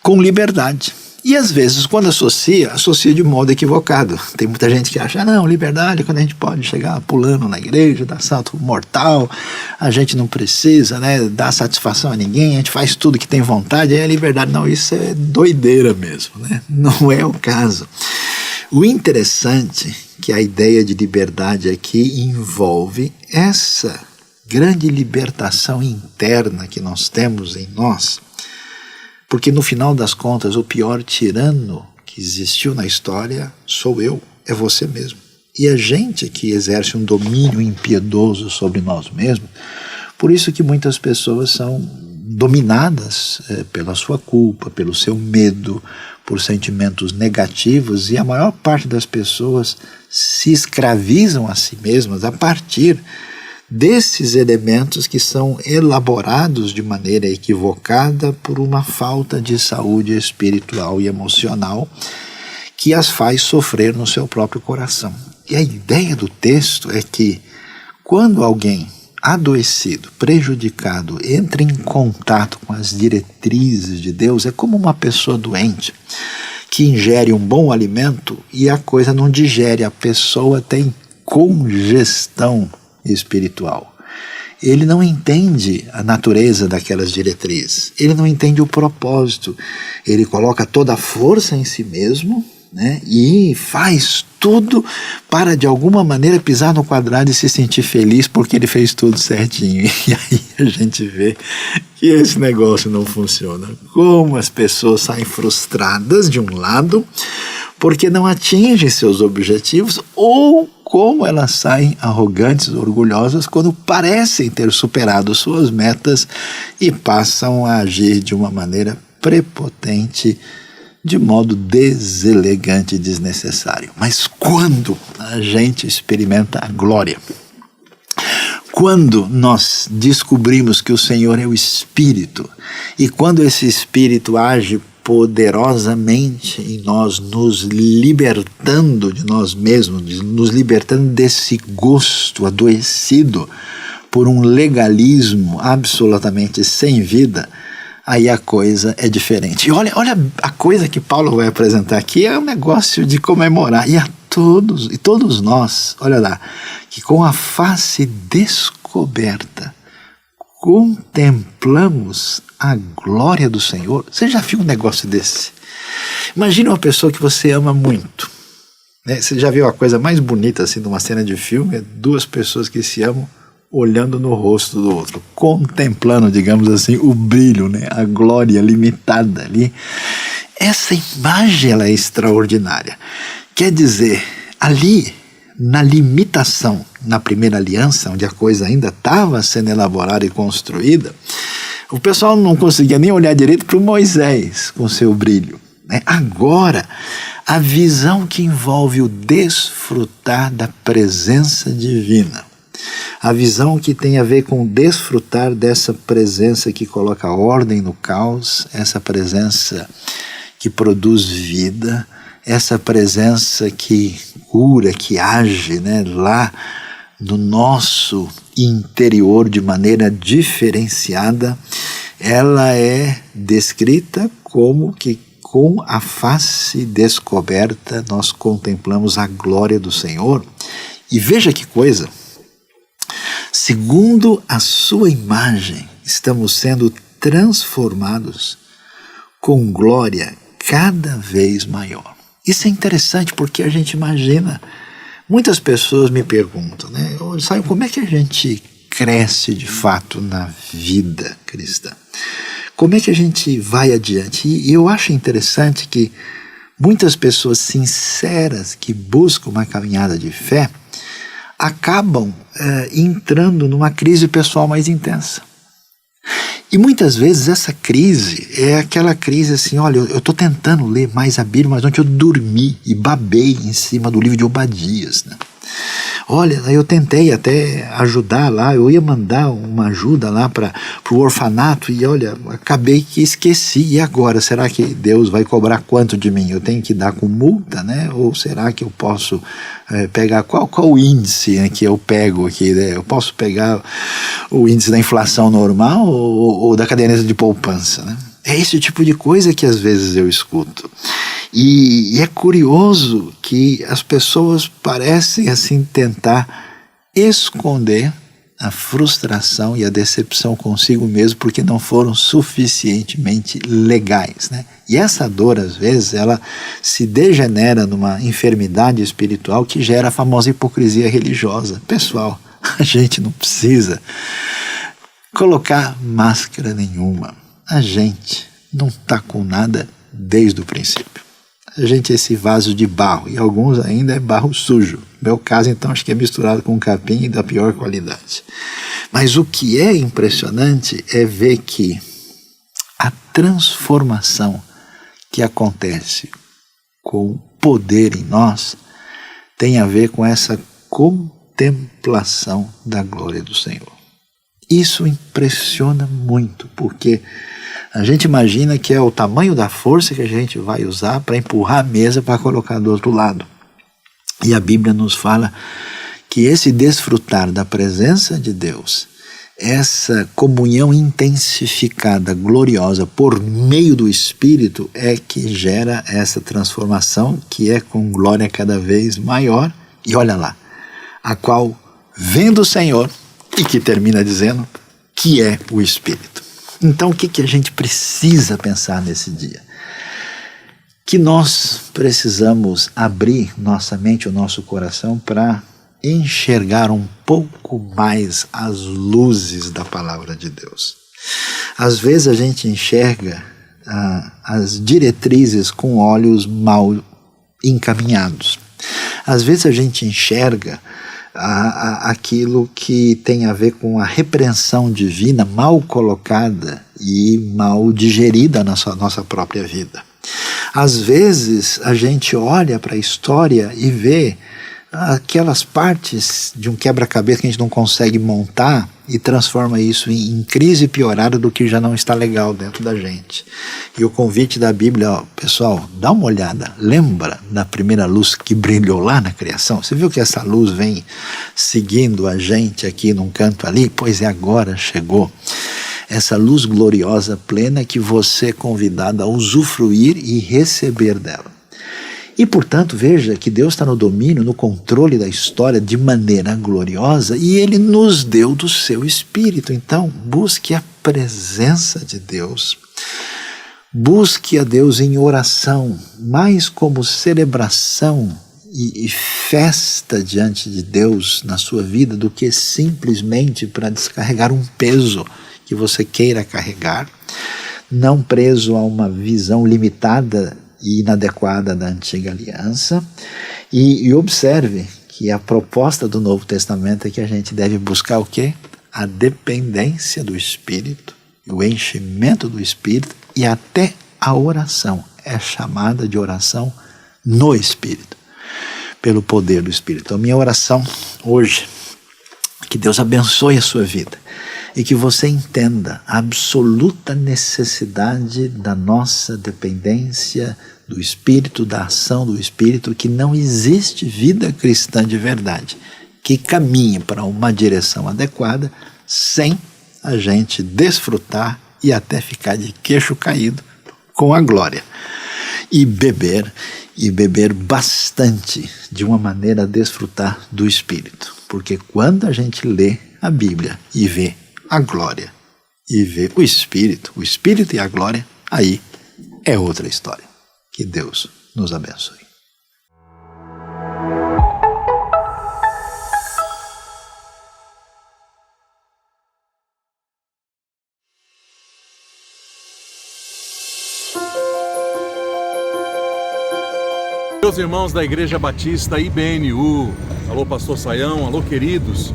com liberdade. E às vezes, quando associa de modo equivocado. Tem muita gente que acha, não, liberdade é quando a gente pode chegar pulando na igreja, dar salto mortal, a gente não precisa, né, dar satisfação a ninguém, a gente faz tudo que tem vontade, aí é liberdade. Não, isso é doideira mesmo, né? Não é o caso. O interessante é que a ideia de liberdade aqui envolve essa grande libertação interna que nós temos em nós, porque no final das contas o pior tirano que existiu na história sou eu, é você mesmo. E a gente que exerce um domínio impiedoso sobre nós mesmos, por isso que muitas pessoas são dominadas pela sua culpa, pelo seu medo, por sentimentos negativos, e a maior parte das pessoas se escravizam a si mesmas a partir desses elementos que são elaborados de maneira equivocada por uma falta de saúde espiritual e emocional que as faz sofrer no seu próprio coração. E a ideia do texto é que quando alguém adoecido, prejudicado, entra em contato com as diretrizes de Deus, é como uma pessoa doente que ingere um bom alimento e a coisa não digere, a pessoa tem congestão espiritual. Ele não entende a natureza daquelas diretrizes, ele não entende o propósito, ele coloca toda a força em si mesmo, né, e faz tudo para de alguma maneira pisar no quadrado e se sentir feliz porque ele fez tudo certinho. E aí a gente vê que esse negócio não funciona. Como as pessoas saem frustradas de um lado porque não atingem seus objetivos, ou como elas saem arrogantes, orgulhosas, quando parecem ter superado suas metas e passam a agir de uma maneira prepotente, de modo deselegante e desnecessário. Mas quando a gente experimenta a glória, quando nós descobrimos que o Senhor é o Espírito, e quando esse Espírito age poderosamente em nós, nos libertando de nós mesmos, nos libertando desse gosto adoecido por um legalismo absolutamente sem vida, aí a coisa é diferente. E olha a coisa que Paulo vai apresentar aqui, é um negócio de comemorar. E todos nós, olha lá, que com a face descoberta contemplamos a glória do Senhor. Você já viu um negócio desse? Imagina uma pessoa que você ama muito, né? Você já viu a coisa mais bonita assim de uma cena de filme? É duas pessoas que se amam olhando no rosto do outro, contemplando, digamos assim, o brilho, né? A glória limitada ali. Essa imagem ela é extraordinária. Quer dizer, ali, na limitação, na primeira aliança, onde a coisa ainda estava sendo elaborada e construída, o pessoal não conseguia nem olhar direito para o Moisés com seu brilho, né? Agora, a visão que envolve o desfrutar da presença divina, a visão que tem a ver com desfrutar dessa presença que coloca ordem no caos, essa presença que produz vida, essa presença que cura, que age, né, lá no nosso interior de maneira diferenciada, ela é descrita como que com a face descoberta nós contemplamos a glória do Senhor. E veja que coisa, segundo a sua imagem, estamos sendo transformados com glória cada vez maior. Isso é interessante porque a gente imagina, muitas pessoas me perguntam, né, sabe, como é que a gente cresce de fato na vida cristã? Como é que a gente vai adiante? E eu acho interessante que muitas pessoas sinceras que buscam uma caminhada de fé acabam entrando numa crise pessoal mais intensa. E muitas vezes essa crise é aquela crise assim, olha, eu estou tentando ler mais a Bíblia, mas ontem eu dormi e babei em cima do livro de Obadias, né? Olha, eu tentei até ajudar lá, eu ia mandar uma ajuda lá para o orfanato e olha, acabei que esqueci. E agora, será que Deus vai cobrar quanto de mim? Eu tenho que dar com multa, né? Ou será que eu posso pegar, qual o índice, né, que eu pego aqui, né? Eu posso pegar o índice da inflação normal ou da caderneta de poupança, né? É esse tipo de coisa que às vezes eu escuto. E é curioso que as pessoas parecem assim tentar esconder a frustração e a decepção consigo mesmo porque não foram suficientemente legais, né? E essa dor, às vezes, ela se degenera numa enfermidade espiritual que gera a famosa hipocrisia religiosa. Pessoal, a gente não precisa colocar máscara nenhuma. A gente não está com nada desde o princípio. A gente é esse vaso de barro, e alguns ainda é barro sujo. No meu caso, então, acho que é misturado com capim da pior qualidade. Mas o que é impressionante é ver que a transformação que acontece com o poder em nós tem a ver com essa contemplação da glória do Senhor. Isso impressiona muito, porque a gente imagina que é o tamanho da força que a gente vai usar para empurrar a mesa para colocar do outro lado. E a Bíblia nos fala que esse desfrutar da presença de Deus, essa comunhão intensificada, gloriosa, por meio do Espírito, é que gera essa transformação que é com glória cada vez maior. E olha lá, a qual vem do Senhor e que termina dizendo que é o Espírito. Então, o que a gente precisa pensar nesse dia? Que nós precisamos abrir nossa mente, o nosso coração, para enxergar um pouco mais as luzes da palavra de Deus. Às vezes a gente enxerga as diretrizes com olhos mal encaminhados. Às vezes a gente enxerga aquilo que tem a ver com a repreensão divina mal colocada e mal digerida na nossa própria vida. Às vezes a gente olha para a história e vê aquelas partes de um quebra-cabeça que a gente não consegue montar e transforma isso em crise piorada do que já não está legal dentro da gente. E o convite da Bíblia, ó, pessoal, dá uma olhada, lembra da primeira luz que brilhou lá na criação? Você viu que essa luz vem seguindo a gente aqui num canto ali? Pois é, agora chegou essa luz gloriosa, plena, que você é convidado a usufruir e receber dela. E, portanto, veja que Deus está no domínio, no controle da história de maneira gloriosa, e Ele nos deu do seu Espírito. Então, busque a presença de Deus. Busque a Deus em oração, mais como celebração e festa diante de Deus na sua vida do que simplesmente para descarregar um peso que você queira carregar, não preso a uma visão limitada e inadequada da antiga aliança. E observe que a proposta do Novo Testamento é que a gente deve buscar o quê? A dependência do Espírito, o enchimento do Espírito, e até a oração é chamada de oração no Espírito, pelo poder do Espírito. Então, minha oração hoje, que Deus abençoe a sua vida e que você entenda a absoluta necessidade da nossa dependência do Espírito, da ação do Espírito, que não existe vida cristã de verdade que caminhe para uma direção adequada sem a gente desfrutar e até ficar de queixo caído com a glória. E beber bastante, de uma maneira a desfrutar do Espírito. Porque quando a gente lê a Bíblia e vê a glória, e vê o Espírito e a glória, aí é outra história. Que Deus nos abençoe. Meus irmãos da Igreja Batista IBNU, alô Pastor Saião, alô queridos,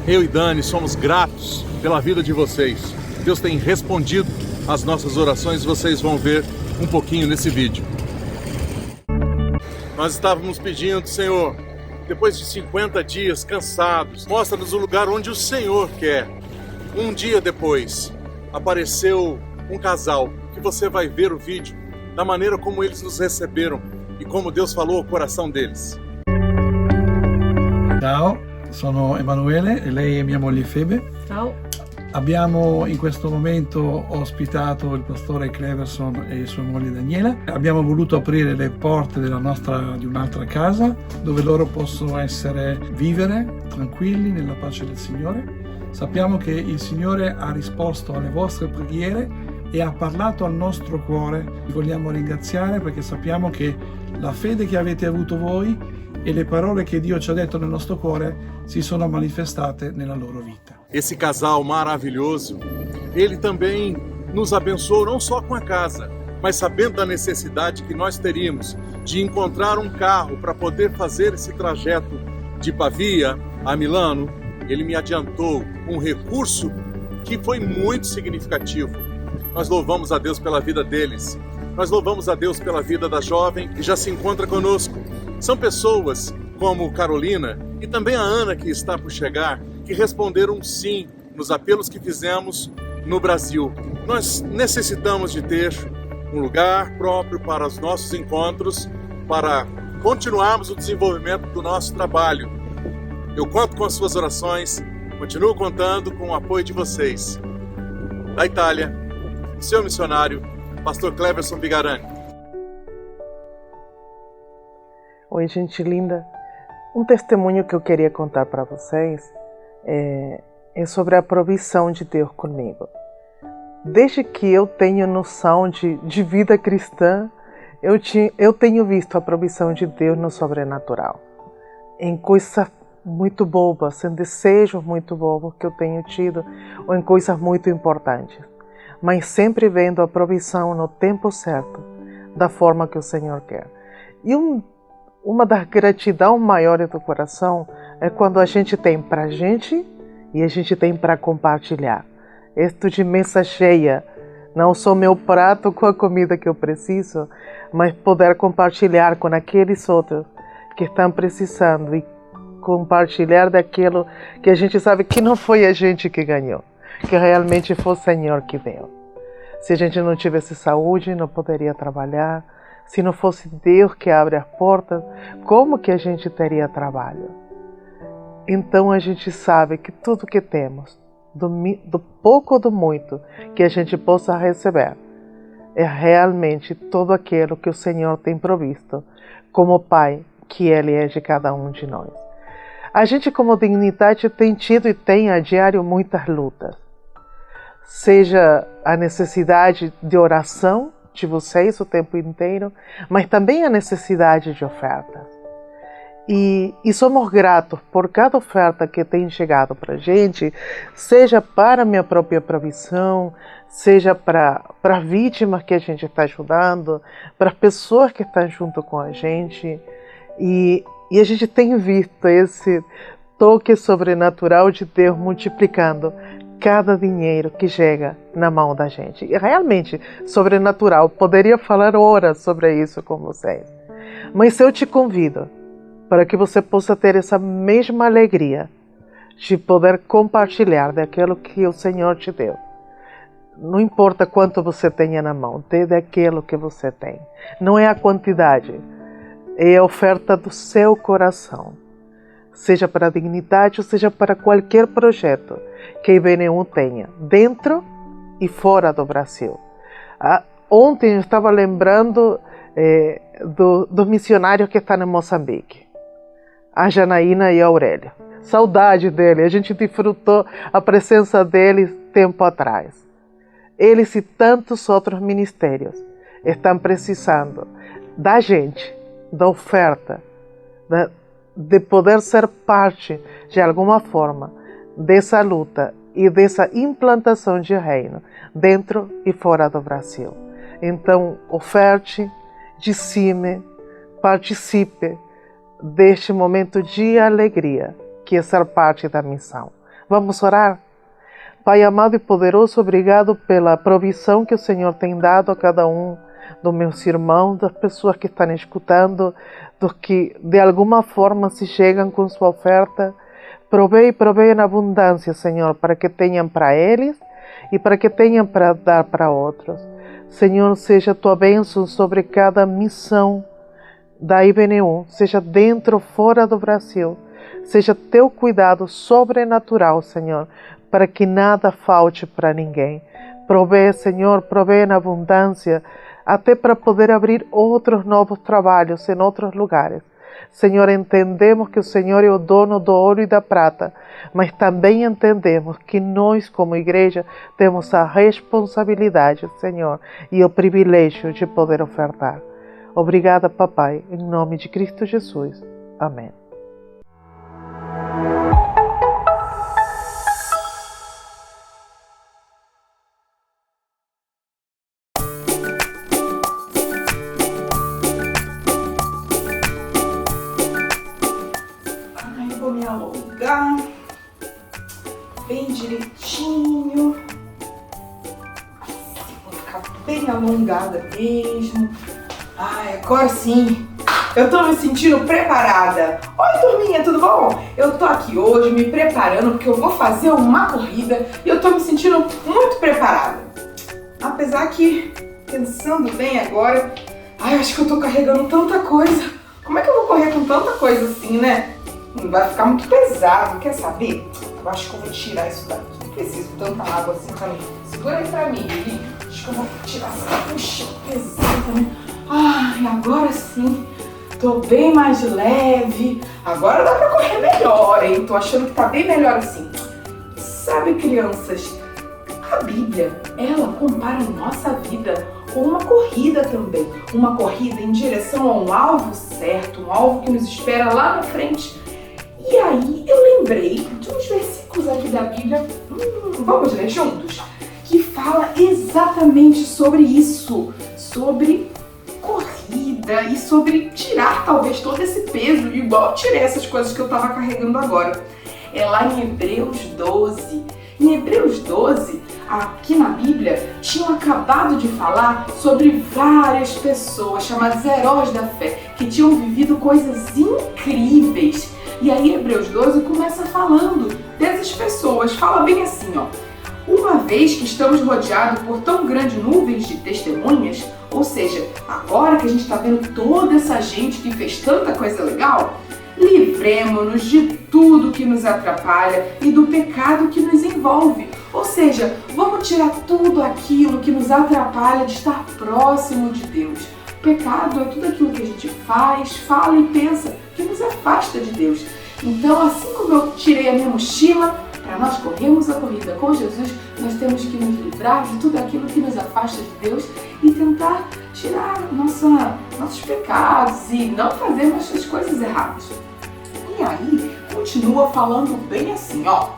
eu e Dani somos gratos pela vida de vocês. Deus tem respondido às nossas orações, vocês vão ver um pouquinho nesse vídeo. Nós estávamos pedindo, Senhor, depois de 50 dias cansados, mostra-nos o lugar onde o Senhor quer. Um dia depois, apareceu um casal, que você vai ver o vídeo, da maneira como eles nos receberam e como Deus falou ao coração deles. Ciao, sono Emanuele e lei è mia moglie Febe. Ciao. Abbiamo in questo momento ospitato il pastore Cleverson e sua moglie Daniela. Abbiamo voluto aprire le porte di un'altra casa dove loro possono vivere tranquilli nella pace del Signore. Sappiamo che il Signore ha risposto alle vostre preghiere e ha parlato al nostro cuore. Vi vogliamo ringraziare perché sappiamo che la fede che avete avuto voi e le parole che Dio ci ha detto nel nostro cuore si sono manifestate nella loro vita. Esse casal maravilhoso, ele também nos abençoou não só com a casa, mas sabendo da necessidade que nós teríamos de encontrar um carro para poder fazer esse trajeto de Pavia a Milano, ele me adiantou um recurso que foi muito significativo. Nós louvamos a Deus pela vida deles. Nós louvamos a Deus pela vida da jovem que já se encontra conosco. São pessoas como Carolina e também a Ana, que está por chegar, que responderam sim nos apelos que fizemos no Brasil. Nós necessitamos de ter um lugar próprio para os nossos encontros, para continuarmos o desenvolvimento do nosso trabalho. Eu conto com as suas orações, continuo contando com o apoio de vocês. Da Itália, seu missionário, pastor Cleverson Vigarani. Oi, gente linda. Um testemunho que eu queria contar para vocês é sobre a provisão de Deus comigo. Desde que eu tenho noção de vida cristã, eu tenho visto a provisão de Deus no sobrenatural. Em coisas muito bobas, em desejos muito bobos que eu tenho tido, ou em coisas muito importantes. Mas sempre vendo a provisão no tempo certo, da forma que o Senhor quer. E uma das gratidão maiores do coração é quando a gente tem para a gente e a gente tem para compartilhar. Isto de mesa cheia, não só meu prato com a comida que eu preciso, mas poder compartilhar com aqueles outros que estão precisando e compartilhar daquilo que a gente sabe que não foi a gente que ganhou, que realmente foi o Senhor que deu. Se a gente não tivesse saúde, não poderia trabalhar. Se não fosse Deus que abre as portas, como que a gente teria trabalho? Então a gente sabe que tudo que temos, do pouco ou do muito que a gente possa receber, é realmente tudo aquilo que o Senhor tem provisto, como Pai que Ele é de cada um de nós. A gente como dignidade tem tido e tem a diário muitas lutas. Seja a necessidade de oração, de vocês o tempo inteiro, mas também a necessidade de ofertas. E somos gratos por cada oferta que tem chegado para a gente, seja para a minha própria provisão, seja para as vítimas que a gente está ajudando, para as pessoas que estão junto com a gente. E a gente tem visto esse toque sobrenatural de Deus multiplicando cada dinheiro que chega na mão da gente. E realmente, sobrenatural. Poderia falar horas sobre isso com vocês. Mas eu te convido para que você possa ter essa mesma alegria de poder compartilhar daquilo que o Senhor te deu. Não importa quanto você tenha na mão, dê daquilo que você tem. Não é a quantidade, é a oferta do seu coração. Seja para a dignidade ou seja para qualquer projeto que a IBNU tenha, dentro e fora do Brasil. Ontem eu estava lembrando dos missionários que estão em Moçambique, a Janaína e a Aurélia. Saudade dele, a gente desfrutou a presença deles tempo atrás. Eles e tantos outros ministérios estão precisando da gente, da oferta, de poder ser parte, de alguma forma, dessa luta e dessa implantação de reino dentro e fora do Brasil. Então, oferte, dizime, participe deste momento de alegria que é ser parte da missão. Vamos orar? Pai amado e poderoso, obrigado pela provisão que o Senhor tem dado a cada um dos meus irmãos, das pessoas que estão escutando, dos que de alguma forma se chegam com sua oferta. Provei na abundância, Senhor, para que tenham para eles e para que tenham para dar para outros. Senhor, seja tua bênção sobre cada missão da IBNU, seja dentro ou fora do Brasil. Seja teu cuidado sobrenatural, Senhor, para que nada falte para ninguém. Provê, Senhor, provê na abundância, até para poder abrir outros novos trabalhos em outros lugares. Senhor, entendemos que o Senhor é o dono do ouro e da prata, mas também entendemos que nós, como igreja, temos a responsabilidade, Senhor, e o privilégio de poder ofertar. Obrigada, Papai, em nome de Cristo Jesus. Amém. Vou me alongar bem direitinho, vou ficar bem alongada mesmo. Ai, agora sim, eu tô me sentindo preparada. Oi, turminha, tudo bom? Eu tô aqui hoje me preparando porque eu vou fazer uma corrida e eu tô me sentindo muito preparada. Apesar que, pensando bem agora, ai, acho que eu tô carregando tanta coisa. Como é que eu vou correr com tanta coisa assim, né? Vai ficar muito pesado, quer saber? Eu acho que eu vou tirar isso daqui. Não preciso de tanta água assim também. Segura aí pra mim, Lili. Acho que eu vou tirar essa puxa pesada também. Ai, agora sim. Tô bem mais leve. Agora dá pra correr melhor, hein? Tô achando que tá bem melhor assim. Sabe, crianças, a Bíblia, ela compara a nossa vida com uma corrida também. Uma corrida em direção a um alvo certo, um alvo que nos espera lá na frente. E aí eu lembrei de uns versículos aqui da Bíblia, vamos ler juntos, que fala exatamente sobre isso, sobre corrida e sobre tirar talvez todo esse peso, igual eu tirei essas coisas que eu estava carregando agora. É lá em Hebreus 12. Em Hebreus 12, aqui na Bíblia, tinham acabado de falar sobre várias pessoas chamadas heróis da fé, que tinham vivido coisas incríveis. E aí Hebreus 12 começa falando dessas pessoas, fala bem assim, ó. Uma vez que estamos rodeados por tão grandes nuvens de testemunhas, ou seja, agora que a gente está vendo toda essa gente que fez tanta coisa legal, livremo-nos de tudo que nos atrapalha e do pecado que nos envolve. Ou seja, vamos tirar tudo aquilo que nos atrapalha de estar próximo de Deus. Pecado é tudo aquilo que a gente faz, fala e pensa que nos afasta de Deus. Então, assim como eu tirei a minha mochila, para nós corrermos a corrida com Jesus, nós temos que nos livrar de tudo aquilo que nos afasta de Deus e tentar tirar nossos pecados e não fazer as coisas erradas. E aí, continua falando bem assim, ó.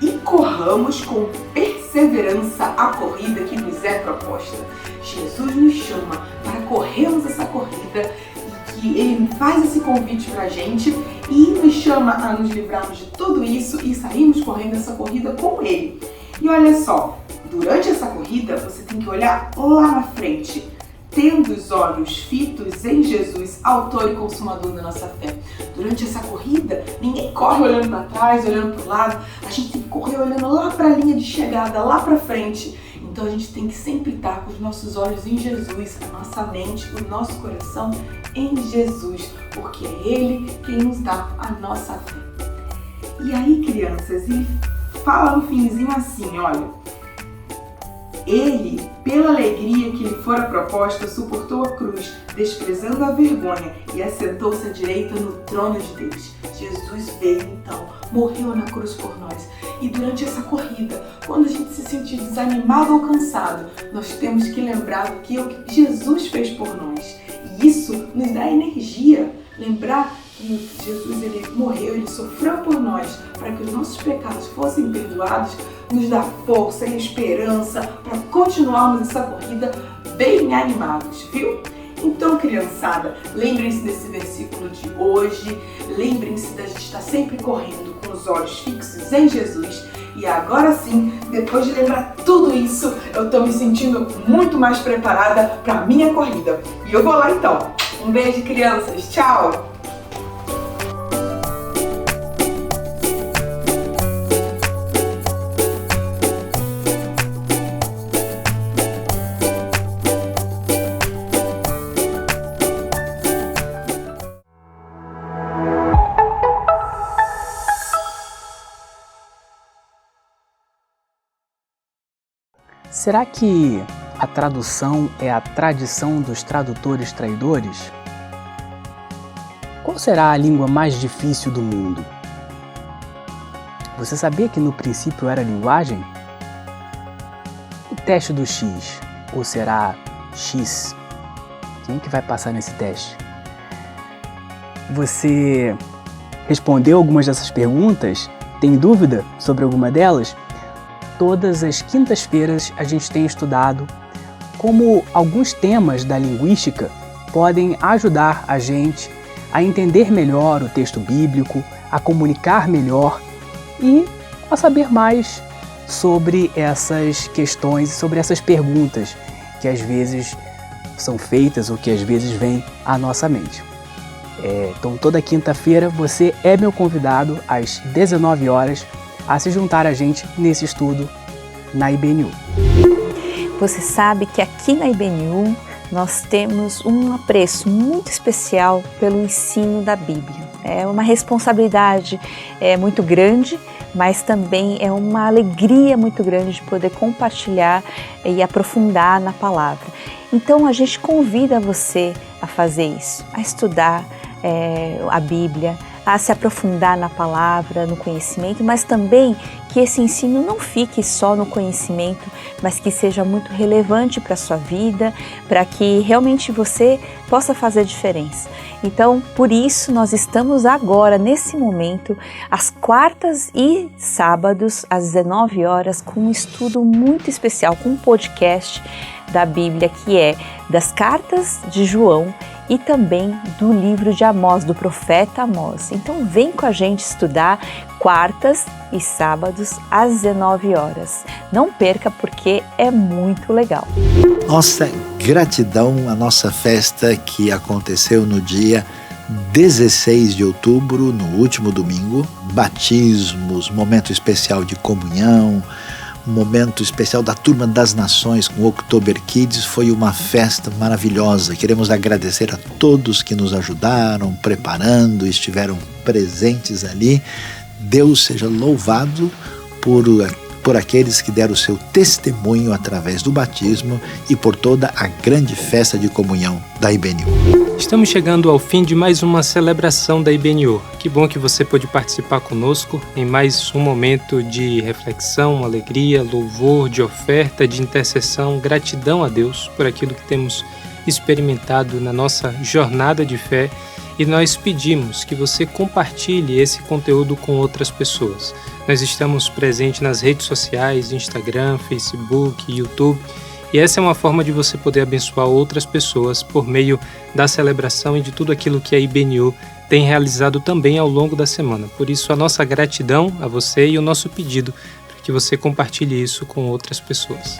E corramos com perseverança a corrida que nos é proposta. Jesus nos chama para corrermos essa corrida e que Ele faz esse convite pra gente e nos chama a nos livrarmos de tudo isso e sairmos correndo essa corrida com Ele. E olha só, durante essa corrida você tem que olhar lá na frente, tendo os olhos fitos em Jesus, autor e consumador da nossa fé. Durante essa corrida, ninguém corre olhando para trás, olhando para o lado. A gente tem que correr olhando lá para a linha de chegada, lá para frente. Então a gente tem que sempre estar com os nossos olhos em Jesus, a nossa mente, o nosso coração em Jesus, porque é Ele quem nos dá a nossa fé. E aí, crianças, ele fala no finzinho assim, olha. Ele, pela alegria que lhe fora proposta, suportou a cruz, desprezando a vergonha, e assentou-se à direita no trono de Deus. Jesus veio então, morreu na cruz por nós. E durante essa corrida, quando a gente se sentir desanimado ou cansado, nós temos que lembrar do que Jesus fez por nós. E isso nos dá energia. Lembrar que Jesus ele morreu, ele sofreu por nós, para que os nossos pecados fossem perdoados, nos dá força e esperança para continuarmos essa corrida bem animados, viu? Então, criançada, lembrem-se desse versículo de hoje, lembrem-se da gente estar sempre correndo com os olhos fixos em Jesus. E agora sim, depois de lembrar tudo isso, eu estou me sentindo muito mais preparada para a minha corrida. E eu vou lá então. Um beijo, crianças. Tchau! Será que a tradução é a tradição dos tradutores traidores? Qual será a língua mais difícil do mundo? Você sabia que no princípio era linguagem? O teste do X, ou será X? Quem é que vai passar nesse teste? Você respondeu algumas dessas perguntas? Tem dúvida sobre alguma delas? Todas as quintas-feiras a gente tem estudado como alguns temas da linguística podem ajudar a gente a entender melhor o texto bíblico, a comunicar melhor e a saber mais sobre essas questões, sobre essas perguntas que às vezes são feitas ou que às vezes vêm à nossa mente. Então toda quinta-feira você é meu convidado às 19 horas a se juntar a gente nesse estudo na IBNU. Você sabe que aqui na IBNU nós temos um apreço muito especial pelo ensino da Bíblia. É uma responsabilidade muito grande, mas também é uma alegria muito grande de poder compartilhar e aprofundar na palavra. Então a gente convida você a fazer isso, a estudar a Bíblia, a se aprofundar na palavra, no conhecimento, mas também que esse ensino não fique só no conhecimento, mas que seja muito relevante para a sua vida, para que realmente você possa fazer diferença. Então, por isso, nós estamos agora, nesse momento, às quartas e sábados, às 19 horas, com um estudo muito especial, com um podcast da Bíblia, que é das cartas de João e também do livro de Amós, do profeta Amós. Então vem com a gente estudar quartas e sábados às 19 horas. Não perca, porque é muito legal. Nossa gratidão à nossa festa que aconteceu no dia 16 de outubro, no último domingo. Batismos, momento especial de comunhão, um momento especial da Turma das Nações com o October Kids. Foi uma festa maravilhosa. Queremos agradecer a todos que nos ajudaram, preparando, estiveram presentes ali. Deus seja louvado por aqueles que deram o seu testemunho através do batismo e por toda a grande festa de comunhão da IBNU. Estamos chegando ao fim de mais uma celebração da IBNU. Que bom que você pôde participar conosco em mais um momento de reflexão, alegria, louvor, de oferta, de intercessão, gratidão a Deus por aquilo que temos experimentado na nossa jornada de fé, e nós pedimos que você compartilhe esse conteúdo com outras pessoas. Nós estamos presentes nas redes sociais, Instagram, Facebook, YouTube, e essa é uma forma de você poder abençoar outras pessoas por meio da celebração e de tudo aquilo que a IBNU tem realizado também ao longo da semana. Por isso, a nossa gratidão a você e o nosso pedido para que você compartilhe isso com outras pessoas.